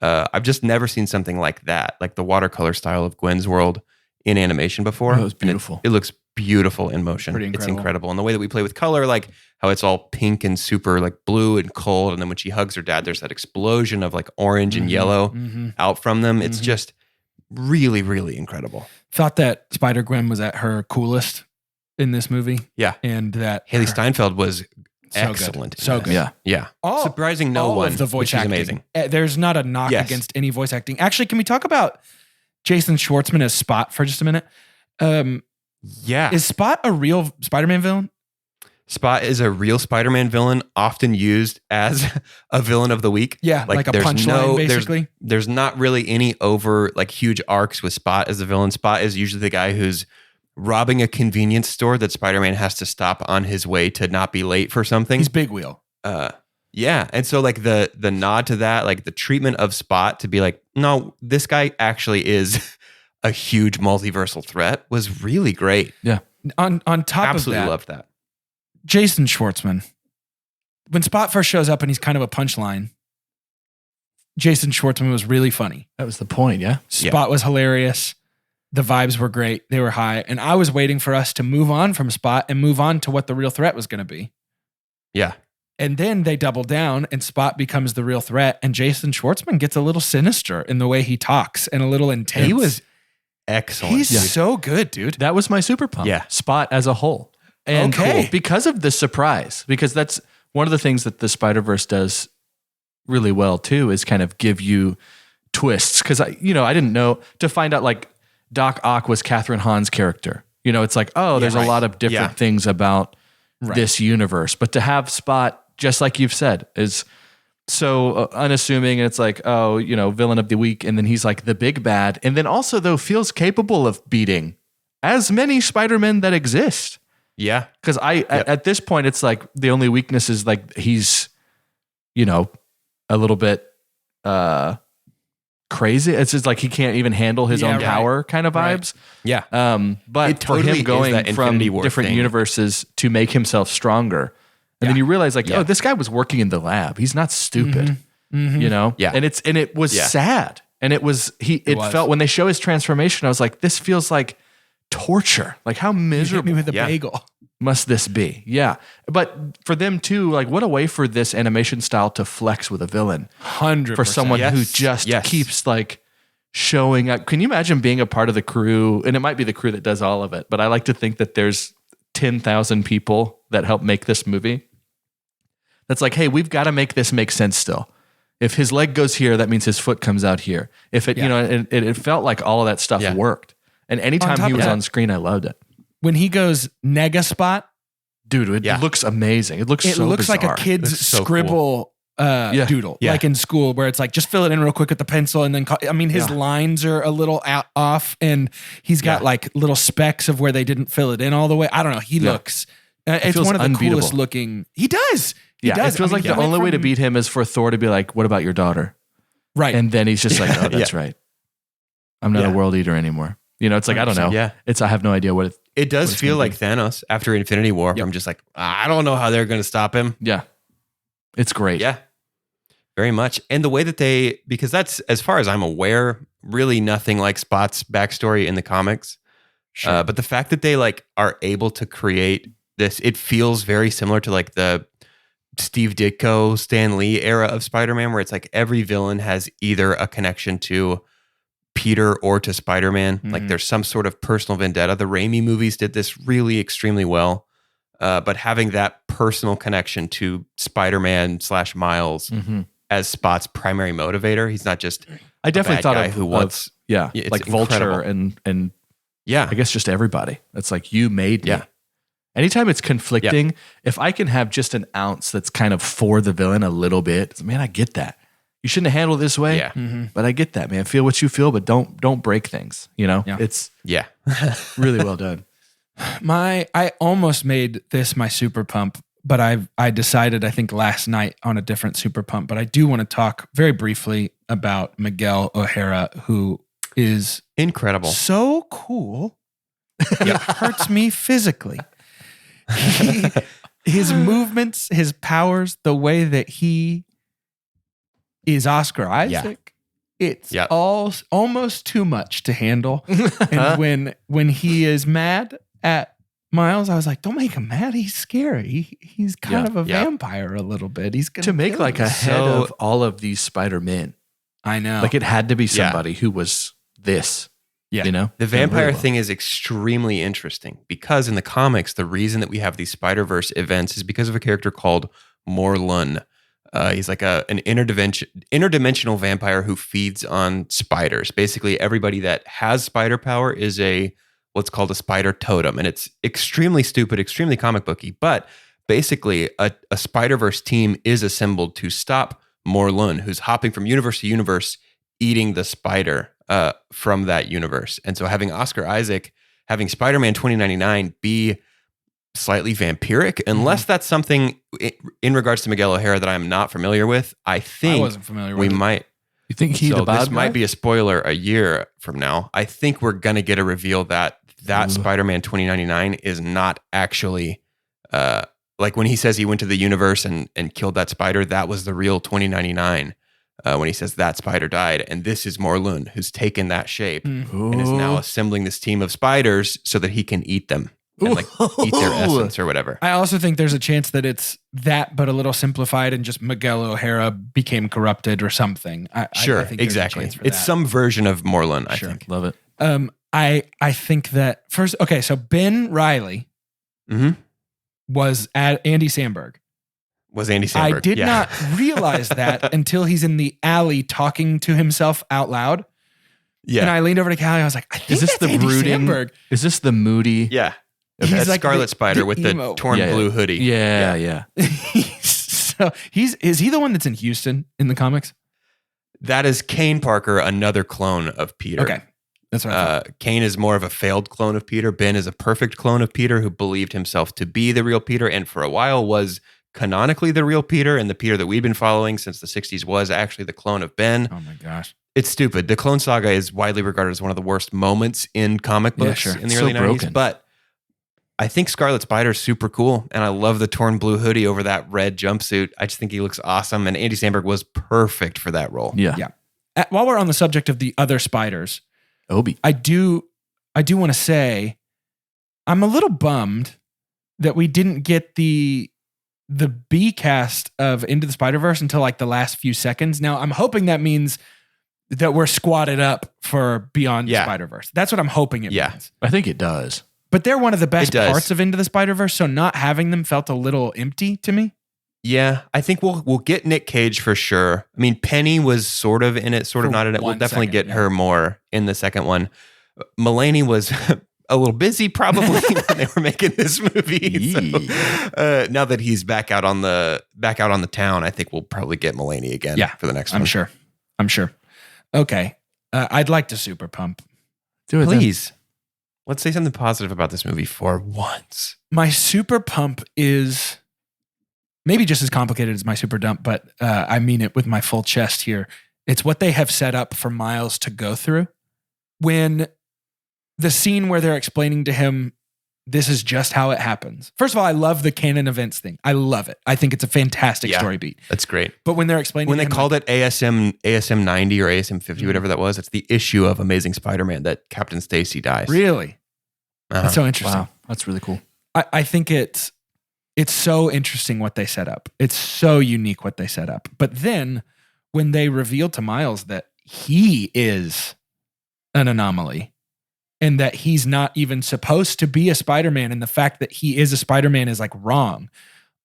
I've just never seen something like that, like the watercolor style of Gwen's world in animation before. It was beautiful. It looks beautiful in motion. It's incredible. And the way that we play with color, like how it's all pink and super like blue and cold. And then when she hugs her dad, there's that explosion of like orange and yellow out from them. It's just really, really incredible. Thought that Spider-Gwen was at her coolest in this movie. Yeah. And that Haley Steinfeld was so excellent. Good. So good. Yeah. All, surprising no all one, of the voice which is acting. amazing. There's not a knock against any voice acting. Actually, can we talk about Jason Schwartzman as Spot for just a minute? Is Spot a real Spider-Man villain? Spot is a real Spider-Man villain, often used as a villain of the week. Yeah, like a punchline, basically. There's not really any like huge arcs with Spot as the villain. Spot is usually the guy who's robbing a convenience store that Spider-Man has to stop on his way to not be late for something. He's big wheel. Yeah. And so like the nod to that, like the treatment of Spot to be like, no, this guy actually is a huge multiversal threat was really great. Yeah. On top Absolutely of that, loved that. Jason Schwartzman, when Spot first shows up and he's kind of a punchline, Jason Schwartzman was really funny. That was the point, yeah? Spot was hilarious. The vibes were great. They were high. And I was waiting for us to move on from Spot and move on to what the real threat was going to be. Yeah. And then they double down and Spot becomes the real threat. And Jason Schwartzman gets a little sinister in the way he talks and a little intense. He was excellent. He's so good, dude. That was my super pump. Yeah. Spot as a whole. And because of the surprise, because that's one of the things that the Spider-Verse does really well too, is kind of give you twists. Because I didn't know, to find out like Doc Ock was Catherine Hahn's character. It's like, there's a lot of different things about this universe. But to have Spot, just like you've said, is so unassuming. And it's like, villain of the week. And then he's like the big bad. And then also, though, feels capable of beating as many Spider-Men that exist. Yeah. Because at this point, it's like the only weakness is like he's, a little bit crazy. It's just like he can't even handle his own power kind of vibes. Yeah. But it totally for him going that from Infinity War different thing. universes to make himself stronger. And then you realize like, this guy was working in the lab. He's not stupid, Yeah. And it was sad. And it felt when they show his transformation, I was like, this feels like torture. Like how You hit me miserable with a Yeah. bagel. must this be? Yeah. But for them too, like what a way for this animation style to flex with a villain 100%. for someone who Yes. just Yes. keeps like showing up. Can you imagine being a part of the crew? And it might be the crew that does all of it, but I like to think that there's 10,000 people that help make this movie. That's like, hey, we've got to make this make sense still. If his leg goes here, that means his foot comes out here. If it, Yeah. you know, it felt like all of that stuff Yeah. worked. And anytime top he of was that- on screen, I loved it. When he goes nega spot, Dude, it Yeah. looks amazing. It looks it so looks like bizarre. a kid's It's so cool. scribble doodle, Yeah. like in school, where it's like just fill it in real quick with the pencil, and then his Yeah. lines are a little off, and he's got Yeah. like little specks of where they didn't fill it in all the way. I don't know. He Yeah. looks. It's feels one of the unbeatable. coolest looking. He does. He Yeah, does. it feels I mean, like he the went only way to from- beat him is for Thor to be like, "What about your daughter?" right. And then he's just like, "Oh, that's Yeah. right. I'm not a Yeah. world eater anymore." You know, it's like I don't know. Yeah. I have no idea what it. It does What it's feel gonna like Thanos after Infinity War. Yep. I'm just like, I don't know how they're going to stop him. Yeah, it's great. Yeah, very much. And the way that because that's, as far as I'm aware, really nothing like Spot's backstory in the comics. Sure. But the fact that they like are able to create this, it feels very similar to like the Steve Ditko, Stan Lee era of Spider-Man, where it's like every villain has either a connection to Peter or to Spider-Man. Like Mhm. there's some sort of personal vendetta. The Raimi movies did this really extremely well. But having that personal connection to Spider-Man / Miles Mhm. as Spot's primary motivator, he's not just I definitely bad thought guy of who wants. yeah, Yeah, it's like Vulture incredible. and Yeah, I guess just everybody. It's like you made me. Yeah. Anytime it's conflicting, if I can have just an ounce that's kind of for the villain a little bit, it's, man, I get that. You shouldn't have handled it this way. yeah, Mhm. But I get that, man. Feel what you feel, but don't break things. You know, Yeah. it's yeah. really well done. I almost made this my super pump, but I decided I think last night on a different super pump. But I do want to talk very briefly about Miguel O'Hara, who is Incredible. so cool. It hurts me physically. His movements, his powers, the way that he is Oscar Isaac, it's Yeah. all almost too much to handle. And when he is mad at Miles, I was like, don't make him mad. He's scary. He's kind Yeah. of a Yeah. vampire a little bit. He's gonna To make kill like him. a head So- of all of these Spider-Men. I know. Like it had to be Yeah. somebody who was this. Yeah. You know? The Done really vampire well. thing is extremely interesting because in the comics, the reason that we have these Spider-Verse events is because of a character called Morlun. He's like an interdimensional vampire who feeds on spiders. Basically, everybody that has spider power is what's called a spider totem. And it's extremely stupid, extremely comic booky. But basically, a Spider-Verse team is assembled to stop Morlun, who's hopping from universe to universe, eating the spider from that universe. And so having Oscar Isaac, having Spider-Man 2099 be slightly vampiric, unless that's something in regards to Miguel O'Hara that I'm not familiar with, I I think wasn't familiar we with it. might. You think he's So the bad this guy? might be a spoiler a year from now. I think we're going to get a reveal that Ooh. Spider-Man 2099 is not actually like when he says he went to the universe and killed that spider, that was the real 2099. When he says that spider died, and this is Morlun who's taken that shape and is now assembling this team of spiders so that he can eat them and like eat their essence or whatever. I also think there's a chance that it's that, but a little simplified, and just Miguel O'Hara became corrupted or something. I Sure, think there's a exactly. chance for It's that. some version of Morlun, I Sure. think. Love it. I think that first. Okay, so Ben Reilly Mhm. was at Andy Samberg. Was Andy Samberg. I did Yeah. not realize that until he's in the alley talking to himself out loud. Yeah. And I leaned over to Callie. I was like, I think Is this that's the Andy brooding? Samberg. Is this the moody? Yeah. He's That like Scarlet the- Spider the with emo. the torn Yeah, blue hoodie. Yeah. So is he the one that's in Houston in the comics? That is Kane Parker, another clone of Peter. Okay, that's what I thought. Kane is more of a failed clone of Peter. Ben is a perfect clone of Peter who believed himself to be the real Peter and for a while was canonically the real Peter. And the Peter that we've been following since the 60s was actually the clone of Ben. Oh my gosh. It's stupid. The Clone Saga is widely regarded as one of the worst moments in comic Yeah, books sure. in the So early 90s. broken. But I think Scarlet Spider is super cool. And I love the torn blue hoodie over that red jumpsuit. I just think he looks awesome. And Andy Samberg was perfect for that role. Yeah. Yeah. While we're on the subject of the other spiders, Obi. I do want to say I'm a little bummed that we didn't get the B cast of Into the Spider-Verse until like the last few seconds. Now, I'm hoping that means that we're squatted up for Beyond the Spider-Verse. That's what I'm hoping it means. I think it does. But they're one of the best parts of Into the Spider-Verse, so not having them felt a little empty to me. Yeah, I think we'll get Nick Cage for sure. I mean, Penny was sort of in it, sort of not in it. We'll definitely get her more in the second one. Mulaney was a little busy probably when they were making this movie. So, now that he's back out on the town, I think we'll probably get Mulaney again for the next one. I'm sure. Okay. I'd like to super pump. Do it, please. Then. Let's say something positive about this movie for once. My super pump is maybe just as complicated as my super dump, but I mean it with my full chest here. It's what they have set up for Miles to go through. When the scene where they're explaining to him, this is just how it happens. First of all, I love the canon events thing. I love it. I think it's a fantastic story beat. That's great. But when they're explaining, when they called it ASM 90 or ASM 50, whatever that was, it's the issue of Amazing Spider-Man that Captain Stacy dies. Really? That's so interesting. Wow, that's really cool. I think it's so interesting what they set up. It's so unique what they set up. But then when they reveal to Miles that he is an anomaly and that he's not even supposed to be a Spider-Man, and the fact that he is a Spider-Man is like wrong.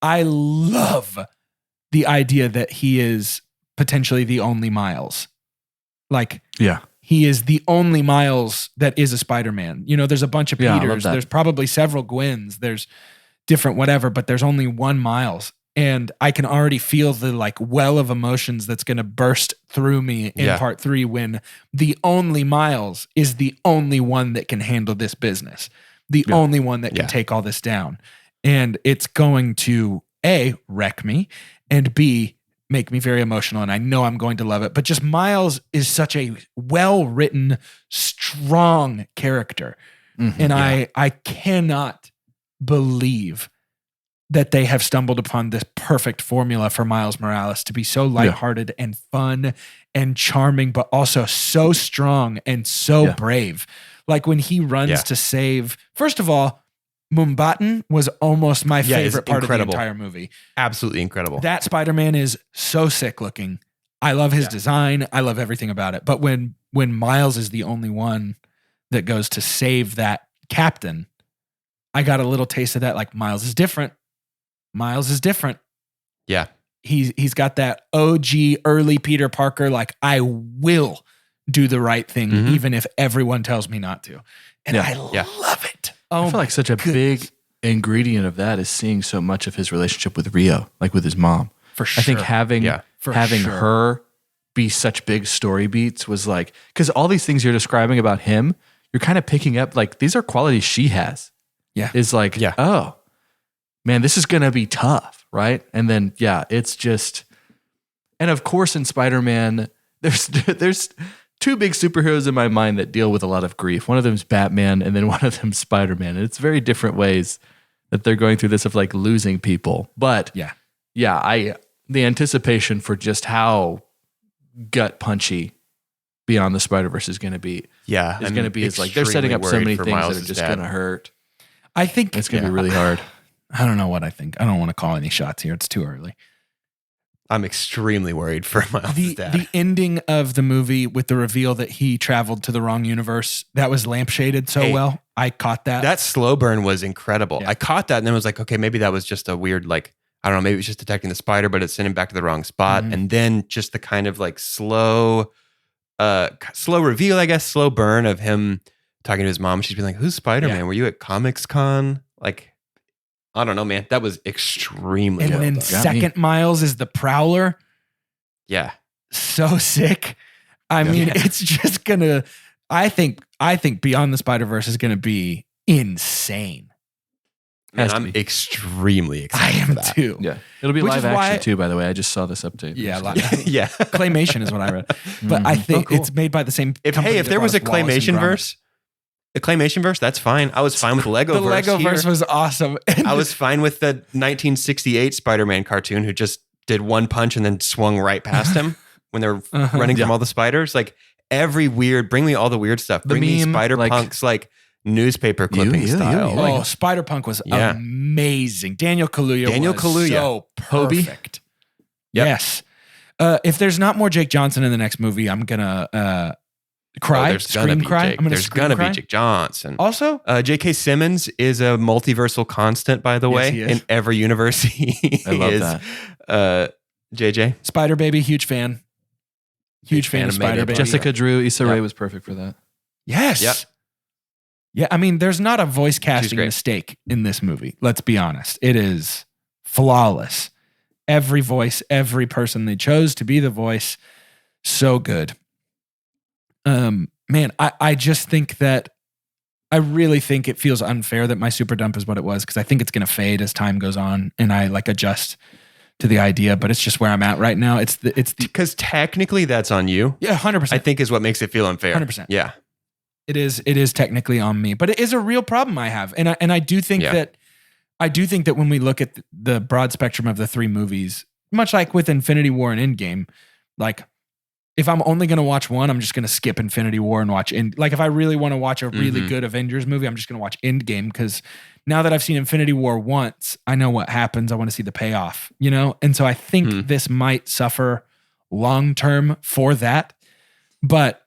I love the idea that he is potentially the only Miles. Like, he is the only Miles that is a Spider-Man. You know, there's a bunch of Peters. There's probably several Gwens. There's different whatever, but there's only one Miles. And I can already feel the like well of emotions that's going to burst through me in part 3 when the only Miles is the only one that can handle this business. The only one that can take all this down. And it's going to A, wreck me, and B, make me very emotional. And I know I'm going to love it. But just Miles is such a well-written, strong character. Mm-hmm, and I cannot believe that they have stumbled upon this perfect formula for Miles Morales to be so lighthearted and fun and charming, but also so strong and so brave. Like when he runs to save, first of all, Mumbattan was almost my favorite part of the entire movie. Absolutely incredible. That Spider-Man is so sick looking. I love his design. I love everything about it. But when Miles is the only one that goes to save that captain, I got a little taste of that. Like Miles is different. Miles is different. Yeah. He's got that OG early Peter Parker, like I will do the right thing, even if everyone tells me not to. And I love it. I feel like such a big ingredient of that is seeing so much of his relationship with Rio, like with his mom. For sure. I think having her be such big story beats was like, because all these things you're describing about him, you're kind of picking up like these are qualities she has. Yeah. Is like, oh, man, this is going to be tough, right? And then, it's just, and of course in Spider-Man, there's two big superheroes in my mind that deal with a lot of grief. One of them is Batman and then one of them is Spider-Man. And it's very different ways that they're going through this of like losing people. But the anticipation for just how gut punchy Beyond the Spider-Verse is going to be. Yeah. Is going to be, it's like they're setting up so many things that are just going to hurt. I think it's going to be really hard. I don't know what I think. I don't want to call any shots here. It's too early. I'm extremely worried for Miles' dad. The ending of the movie with the reveal that he traveled to the wrong universe, that was lampshaded so well. I caught that. That slow burn was incredible. Yeah. I caught that and then was like, okay, maybe that was just a weird, like, I don't know, maybe it was just detecting the spider, but it sent him back to the wrong spot. Mm-hmm. And then just the kind of like slow reveal, I guess, slow burn of him talking to his mom. She's been like, who's Spider-Man? Were you at Comics Con? Like, I don't know, man. That was extremely And then second Miles is the Prowler. Yeah. So sick. I mean, it's just gonna, I think Beyond the Spider-Verse is gonna be insane. Man, I'm extremely excited. I am for that. too. Yeah. It'll be live action too, by the way. I just saw this update. Yeah. Yeah. Claymation is what I read. But I think it's made by the same company. If there was a Claymation verse, the Claymation verse, that's fine. I was fine with the Lego verse. The Lego verse was awesome. I was fine with the 1968 Spider-Man cartoon who just did one punch and then swung right past him when they were running from all the spiders. Like every weird, bring me all the weird stuff. Bring me spider punks. Like newspaper clipping style. you like Oh, it. Spider-Punk was Yeah. amazing. Daniel Kaluuya was so Hobie. perfect. Yep. Yes. If there's not more Jake Johnson in the next movie, I'm gonna cry. There's gonna Scream be cry. Jake. I'm gonna There's scream gonna cry. be Jake Johnson. Also, J.K. Simmons is a multiversal constant, by the Yes, way. he is. In every universe, he I love is. JJ. Spider Baby, huge fan. Huge fan of Animated Spider Baby. Jessica Drew, Issa Yep. Rae was perfect for that. Yes. Yep. Yeah, I mean, there's not a voice casting great. mistake in this movie. Let's be honest. It is flawless. Every voice, every person they chose to be the voice, so good. Man, I just think that I really think it feels unfair that my super dump is what it was, because I think it's gonna fade as time goes on and I like adjust to the idea, but it's just where I'm at right now. It's the Because technically that's on you, yeah, 100%. I think is what makes it feel unfair. 100%. Yeah. It is technically on me, but it is a real problem I have. And I do think Yeah. that when we look at the broad spectrum of the three movies, much like with Infinity War and Endgame, like if I'm only going to watch one, I'm just going to skip Infinity War and watch like if I really want to watch a really Mhm. good Avengers movie, I'm just going to watch Endgame, because now that I've seen Infinity War once, I know what happens. I want to see the payoff, you know? And so I think this might suffer long term for that. But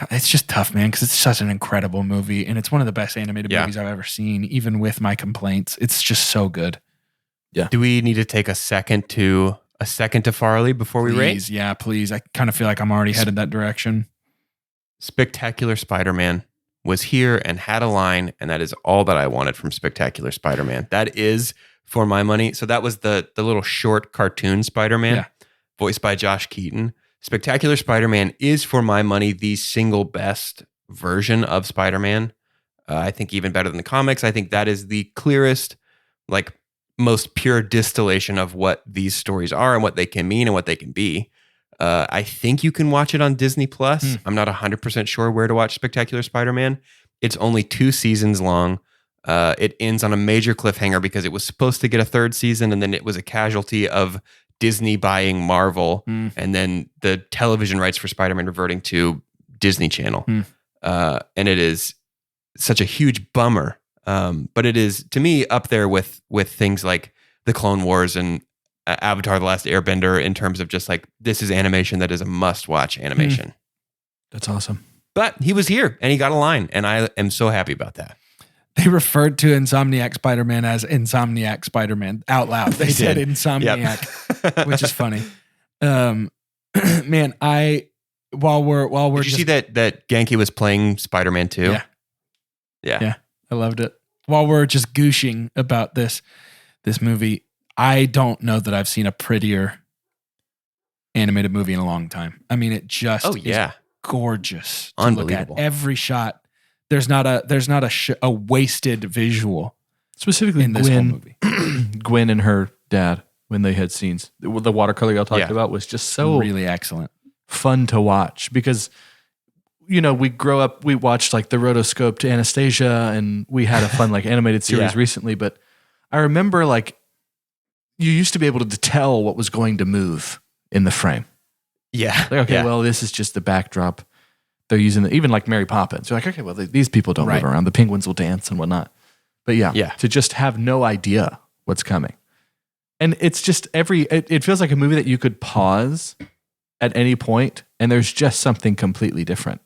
it's just tough, man, because it's such an incredible movie, and it's one of the best animated Yeah. movies I've ever seen, even with my complaints. It's just so good. Do we need to take a second to Farley before we rate? Please, yeah, please. I kind of feel like I'm already headed that direction. Spectacular Spider-Man was here and had a line, and that is all that I wanted from Spectacular Spider-Man. That is, for my money. So that was the little short cartoon Spider-Man, Yeah. voiced by Josh Keaton. Spectacular Spider-Man is, for my money, the single best version of Spider-Man. I think even better than the comics. I think that is the clearest, like, most pure distillation of what these stories are and what they can mean and what they can be. I think you can watch it on Disney Plus. I'm not 100% sure where to watch Spectacular Spider-Man. It's only 2 seasons long. It ends on a major cliffhanger because it was supposed to get a 3rd season, and then it was a casualty of Disney buying Marvel, and then the television rights for Spider-Man reverting to Disney Channel. And it is such a huge bummer. But it is, to me, up there with things like the Clone Wars and Avatar: The Last Airbender, in terms of just like, this is animation that is a must-watch animation. That's awesome. But he was here and he got a line, and I am so happy about that. They referred to Insomniac Spider-Man as Insomniac Spider-Man out loud. They said did. Insomniac, which is funny. Man, while we're Did you see that Genki was playing Spider-Man 2? Yeah. Yeah. I loved it. While we're just gooshing about this movie, I don't know that I've seen a prettier animated movie in a long time. I mean, it just is gorgeous to look at. Unbelievable. Every shot. There's not a wasted visual Specifically in this whole movie. Gwen and her dad, when they had scenes. The watercolor y'all talked Yeah. about was just so Really excellent. fun to watch, because we grow up, we watched like the rotoscoped Anastasia, and we had a fun like animated series Yeah. recently, but I remember like you used to be able to tell what was going to move in the frame. Yeah. Like, okay, well, this is just the backdrop. They're using even like Mary Poppins. You're like, okay, well, these people don't Right. move around. The penguins will dance and whatnot. But yeah, to just have no idea what's coming. And it's just it feels like a movie that you could pause at any point and there's just something completely different.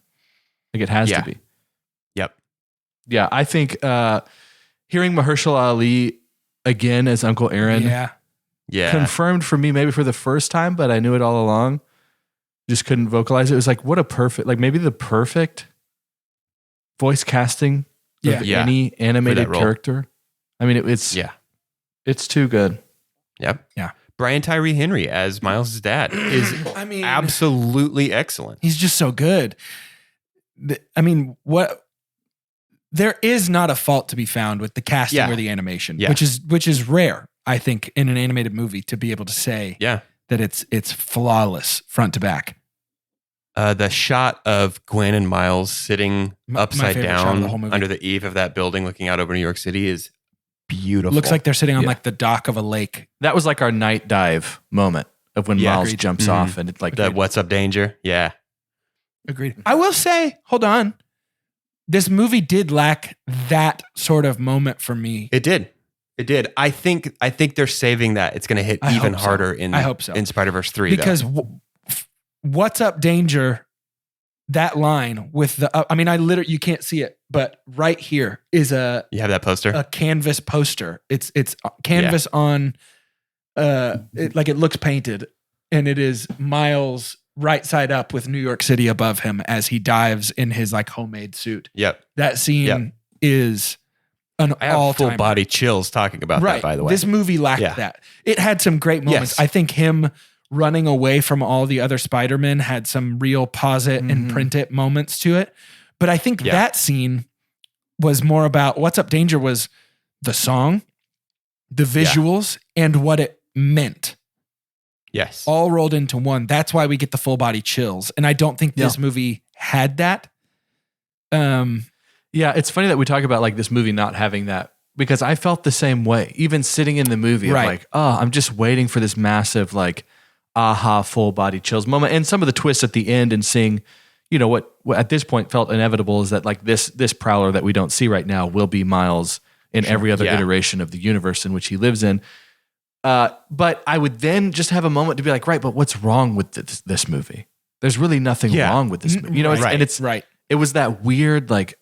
Like it has to be. Yep. Yeah, I think hearing Mahershala Ali again as Uncle Aaron Yeah. confirmed for me maybe for the first time, but I knew it all along. Just couldn't vocalize it. It was like, what a perfect, like maybe the perfect voice casting of any animated role. character. I mean, it's too good. Yep. Yeah. Brian Tyree Henry as Miles' dad is absolutely excellent. He's just so good. There is not a fault to be found with the casting or the animation, which is rare, I think, in an animated movie to be able to say that it's flawless front to back. The shot of Gwen and Miles sitting upside favorite shot of the whole down movie. under the eave of that building looking out over New York City is beautiful. Looks like they're sitting on like the dock of a lake. That was like our night dive moment of when Miles agreed. jumps off and it like the what's up danger. Yeah. Agreed. I will say, hold on. this movie did lack that sort of moment for me. It did. I think they're saving that. It's going to hit even harder in Spider-Verse 3. Because What's Up Danger, that line with the, I mean, I literally, you can't see it, but right here is you have that poster? A canvas poster. It's canvas on, it looks painted, and it is Miles right side up with New York City above him as he dives in his like homemade suit. Yep. That scene is an I have all-time full body chills talking about that, by the way. This movie lacked that. It had some great moments. Yes. I think him running away from all the other Spider-Men had some real pause it and print it moments to it. But I think that scene was more about What's Up Danger was the song, the visuals, and what it meant. Yes. All rolled into one. That's why we get the full body chills. And I don't think this movie had that. Yeah, it's funny that we talk about like this movie not having that, because I felt the same way. Even sitting in the movie, Right. of like, oh, I'm just waiting for this massive like aha full body chills moment. And some of the twists at the end and seeing, you know, what at this point felt inevitable is that like this Prowler that we don't see right now will be Miles in every other iteration of the universe in which he lives in. But I would then just have a moment to be like, right, but what's wrong with this movie? There's really nothing wrong with this movie. You know, and it's it was that weird, like,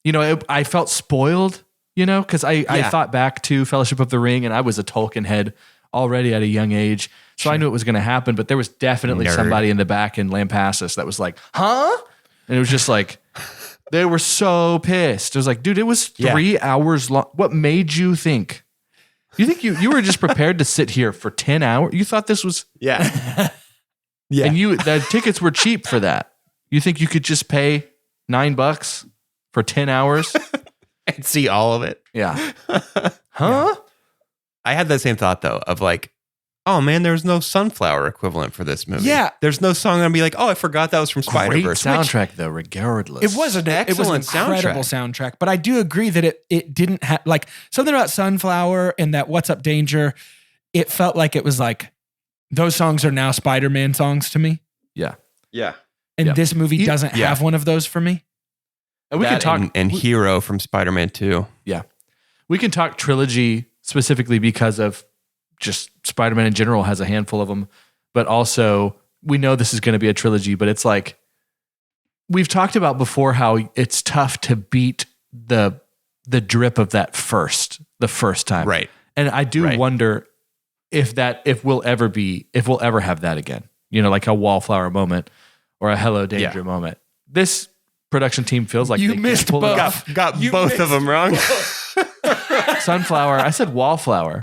you know, I felt spoiled, you know, because I thought back to Fellowship of the Ring, and I was a Tolkien head already at a young age. So I knew it was going to happen, but there was definitely somebody in the back in Lampasas that was like, huh? And it was just like, they were so pissed. It was like, dude, it was 3 hours long. What made you think? You think you were just prepared to sit here for 10 hours? You thought this was... Yeah. And the tickets were cheap for that. You think you could just pay $9 for 10 hours? And see all of it? Yeah. Huh? I had that same thought, though, of like, oh man, there's no Sunflower equivalent for this movie. Yeah. There's no song I'm be like, oh, I forgot that was from Spider-Verse. Great soundtrack, though, regardless. It was an excellent incredible soundtrack. But I do agree that it didn't have, like, something about Sunflower and that What's Up Danger, it felt like it was like, those songs are now Spider-Man songs to me. Yeah. Yeah. And this movie doesn't have one of those for me. And we can talk... And Hero from Spider-Man 2. Yeah. We can talk trilogy specifically because of just Spider-Man in general has a handful of them, but also we know this is going to be a trilogy, but it's like we've talked about before how it's tough to beat the drip of that the first time. Right. And I do wonder if we'll ever have that again, you know, like a Wallflower moment or a Hello Danger moment. This production team feels like you missed both. Got both of them wrong. Sunflower. I said Wallflower.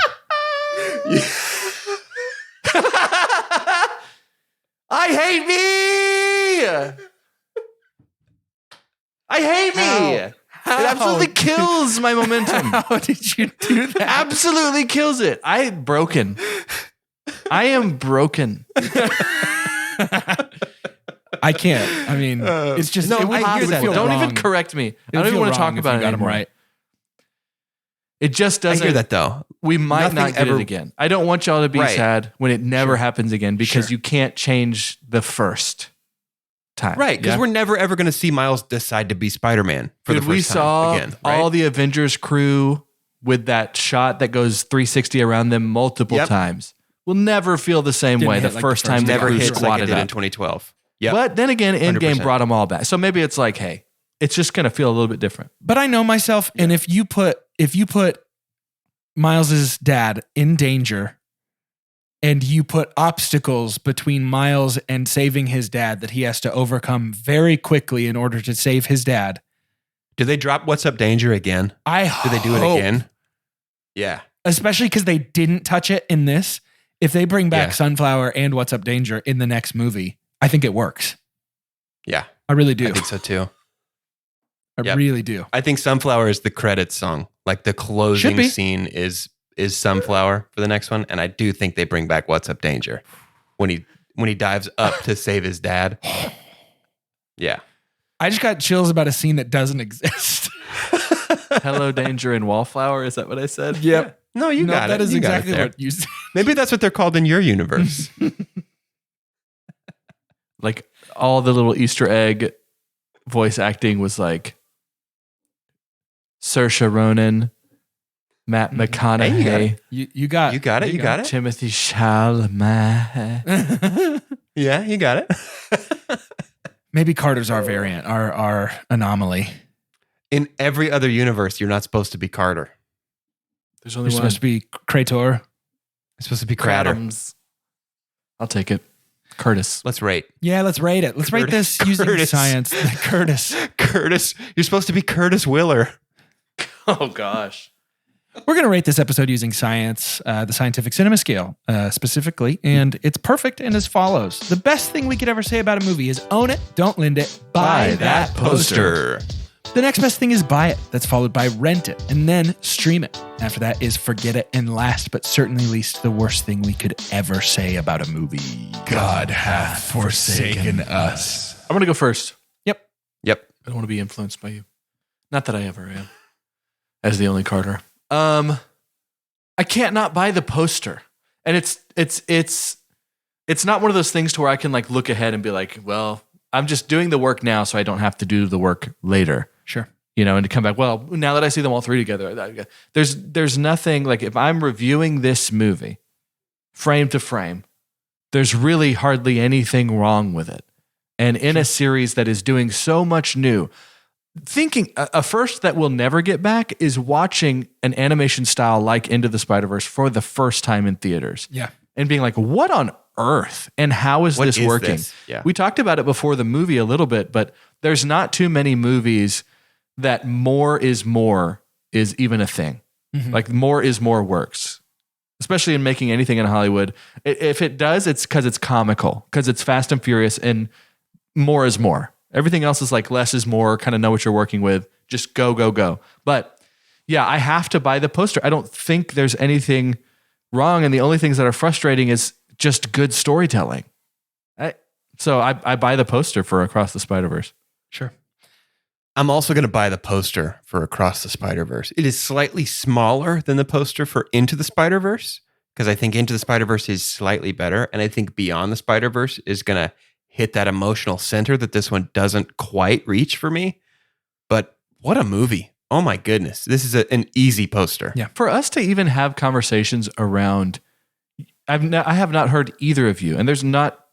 I hate me. I hate me. How? It absolutely kills my momentum. How did you do that? Absolutely kills it. I am broken. I can't. I mean, it's just No, it would, I hear it would that. feel Don't wrong. even correct me. It I don't would even feel want to talk wrong if about you it got 'em anymore. right. It just doesn't. I hear that though. We might Nothing not get ever- it again. I don't want y'all to be sad when it never happens again because you can't change the first time. Right, because we're never ever going to see Miles decide to be Spider-Man for the Dude, first we time saw again. Right? all the Avengers crew with that shot that goes 360 around them multiple times. We'll never feel the same way hit the like first the time first the never crew hits like it squatted did in up. 2012. Yeah, But then again, Endgame 100%. brought them all back. So maybe it's like, hey, it's just going to feel a little bit different. But I know myself, and if you put Miles's dad in danger, and you put obstacles between Miles and saving his dad that he has to overcome very quickly in order to save his dad, do they drop What's Up Danger again? Do they do it again? Yeah. Especially because they didn't touch it in this. If they bring back Sunflower and What's Up Danger in the next movie, I think it works. Yeah. I really do. I think so too. I really do. I think Sunflower is the credits song. Like the closing scene is Sunflower for the next one. And I do think they bring back What's Up Danger when he dives up to save his dad. Yeah. I just got chills about a scene that doesn't exist. Hello, Danger and Wallflower. Is that what I said? Yep. No, you got it. That is You got it exactly there. what you said. Maybe that's what they're called in your universe. Like all the little Easter egg voice acting was like Saoirse Ronan, Matt McConaughey, You got You got it. You got it. Timothy Chalamet. Yeah, you got it. Maybe Carter's our variant, our anomaly. In every other universe, you're not supposed to be Carter. There's You're only one. supposed to be Krator. It's supposed to be Cratter. Adams. I'll take it. Curtis. Let's rate. Yeah, let's rate it. Let's rate this using Curtis. science. Curtis. Curtis. You're supposed to be Curtis Willer. Oh gosh. We're going to rate this episode using science, the scientific cinema scale specifically, and it's perfect and as follows. The best thing we could ever say about a movie is own it, don't lend it, buy that poster. The next best thing is buy it. That's followed by rent it and then stream it. After that is forget it. And last but certainly least, the worst thing we could ever say about a movie. God hath forsaken us. I'm gonna go first. Yep. Yep. I don't want to be influenced by you. Not that I ever am. As the only Carter. I can't not buy the poster. And it's not one of those things to where I can like look ahead and be like, well, I'm just doing the work now so I don't have to do the work later. Sure. You know, and to come back, well, now that I see them all three together, there's nothing like if I'm reviewing this movie frame to frame, there's really hardly anything wrong with it. And in a series that is doing so much new, thinking a first that we'll never get back is watching an animation style like Into the Spider-Verse for the first time in theaters. Yeah. And being like, what on earth? And how is this working? Yeah. We talked about it before the movie a little bit, but there's not too many movies that more is even a thing. Mm-hmm. Like more is more works, especially in making anything in Hollywood. If it does, it's because it's comical, because it's Fast and Furious, and more is more. Everything else is like less is more, kind of know what you're working with. Just go, go, go. But yeah, I have to buy the poster. I don't think there's anything wrong. And the only things that are frustrating is just good storytelling. So I buy the poster for Across the Spider-Verse. Sure. I'm also going to buy the poster for Across the Spider-Verse. It is slightly smaller than the poster for Into the Spider-Verse because I think Into the Spider-Verse is slightly better. And I think Beyond the Spider-Verse is going to hit that emotional center that this one doesn't quite reach for me. But what a movie. Oh my goodness. This is an easy poster. Yeah. For us to even have conversations around, I have not heard either of you, and there's not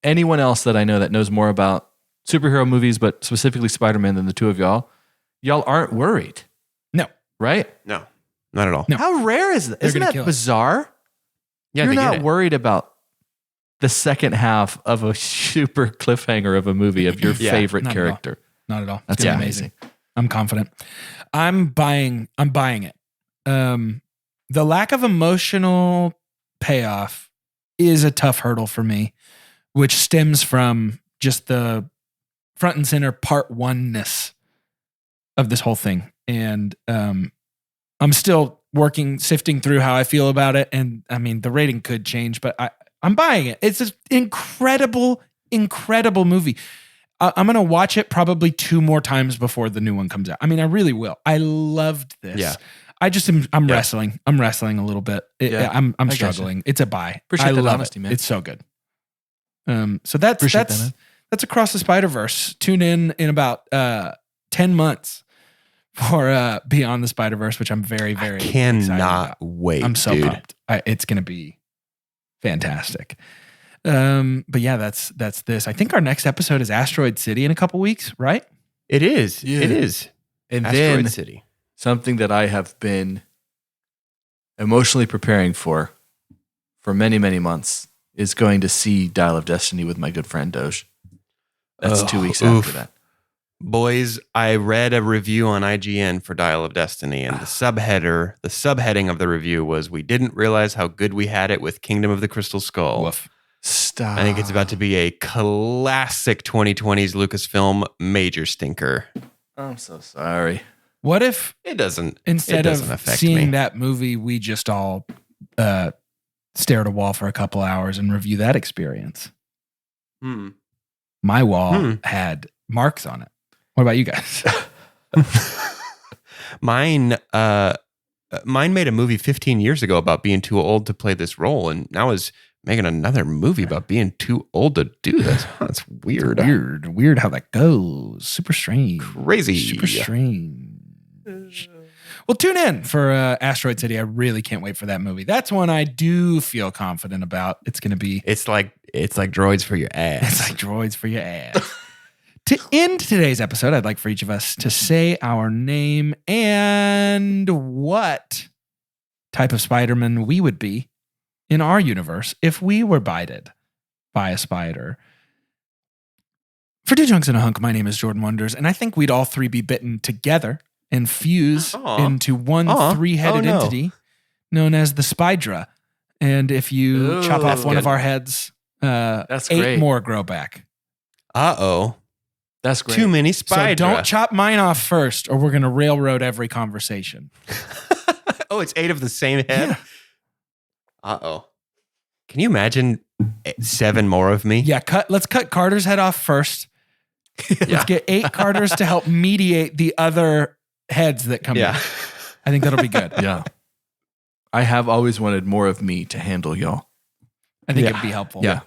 anyone else that I know that knows more about superhero movies, but specifically Spider-Man than the two of y'all. Y'all aren't worried. No. Right? No, not at all. No. How rare is that? Isn't gonna that kill it. bizarre? Yeah, You're they get not it. worried about the second half of a super cliffhanger of a movie of your Yeah, favorite not at all. character. Not at all. That's It's gonna be amazing. I'm confident. I'm buying it. The lack of emotional payoff is a tough hurdle for me, which stems from just the front and center part one-ness of this whole thing. And I'm still sifting through how I feel about it. And I mean, the rating could change, but I'm buying it. It's an incredible, incredible movie. I'm going to watch it probably 2 more times before the new one comes out. I mean, I really will. I loved this. Yeah. I'm wrestling. I'm wrestling a little bit. Yeah, I'm I gotcha. struggling. It's a buy. Appreciate I that love honesty, it. man. It's so good. So that's Appreciate that, man. that's Across the Spider-Verse. Tune in about 10 months for Beyond the Spider-Verse, which I'm very, very excited Cannot about. wait, I'm so dude. pumped. It's going to be fantastic. But yeah, that's this. I think our next episode is Asteroid City in a couple weeks, right? It is. Yeah. It is. And Asteroid then City. something that I have been emotionally preparing for many, many months is going to see Dial of Destiny with my good friend Doge. That's 2 weeks after that. Boys, I read a review on IGN for Dial of Destiny, and the subheading of the review was, "We didn't realize how good we had it with Kingdom of the Crystal Skull." Woof. Stop. I think it's about to be a classic 2020s Lucasfilm major stinker. I'm so sorry. What if It doesn't. instead it doesn't of affect seeing me. that movie, we just all stare at a wall for a couple hours and review that experience? Hmm. My wall had marks on it. What about you guys? Mine made a movie 15 years ago about being too old to play this role, and now is making another movie about being too old to do this. That's weird. Weird how that goes. Super strange. Crazy. Super strange. Well, tune in for Asteroid City. I really can't wait for that movie. That's one I do feel confident about. It's going to be. It's like droids for your ass. It's like droids for your ass. To end today's episode, I'd like for each of us to say our name and what type of Spider-Man we would be in our universe if we were bited by a spider. For Two Chunks and a Hunk, my name is Jordan Wonders, and I think we'd all three be bitten together and fuse into one three-headed entity known as the Spydra. And if you chop off one of our heads, that's 8 great. more grow back. Uh-oh. That's great. Too many Spydra. So don't chop mine off first, or we're going to railroad every conversation. Oh, it's 8 of the same head? Yeah. Uh-oh. Can you imagine 7 more of me? Yeah, let's cut Carter's head off first. Let's get 8 Carters to help mediate the other heads that come in. I think that'll be good. Yeah. I have always wanted more of me to handle y'all. I think it'd be helpful. Yeah.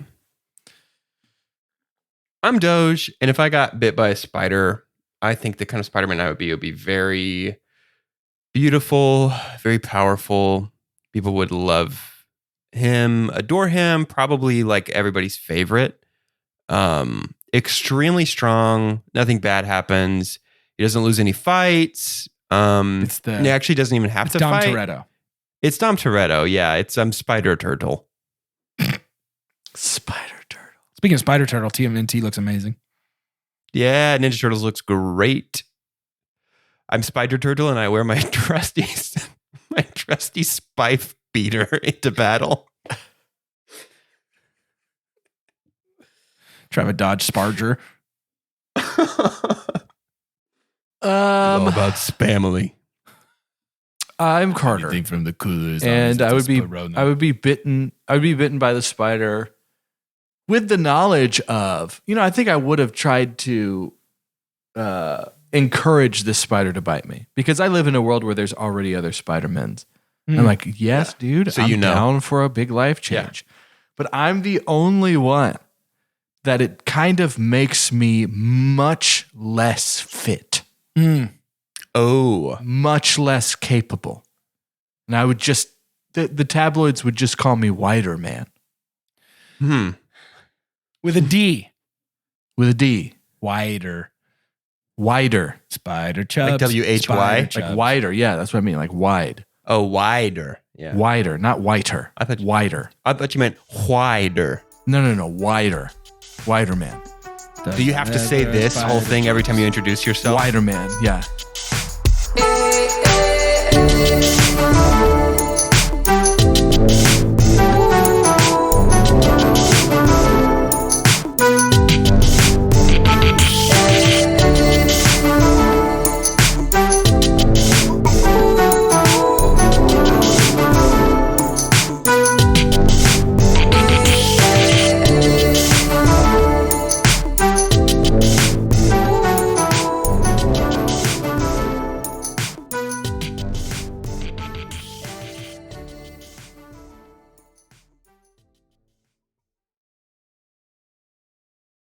I'm Doge, and if I got bit by a spider, I think the kind of Spider-Man I would be very beautiful, very powerful. People would love him, adore him, probably like everybody's favorite. Extremely strong. Nothing bad happens. He doesn't lose any fights. He actually doesn't even have to Dom fight. Toretto. It's Dom Toretto. Yeah, it's Spider Turtle. Spider Turtle. Speaking of Spider Turtle, TMNT looks amazing. Yeah, Ninja Turtles looks great. I'm Spider Turtle, and I wear my trusty spife beater into battle. Try to dodge Sparger. All about spamily. I'm Carter, Anything from the coolers, and I would be bitten by the spider with the knowledge of, I think I would have tried to encourage this spider to bite me, because I live in a world where there's already other Spider-Mans. I'm like, yes, dude, So I'm down for a big life change. But I'm the only one that it kind of makes me much less fit. Oh. Much less capable. And I would just, the tabloids would just call me Wider Man. With a D. With a D. Wider. Spider Chubs. Like W-H-Y? Like wider. Yeah, that's what I mean. Like wide. Oh, wider. Yeah. Wider, not whiter. I thought wider. I thought you meant wider. No. Wider. Wider Man. Do you have to say this whole thing every time you introduce yourself? Wider Man. Yeah.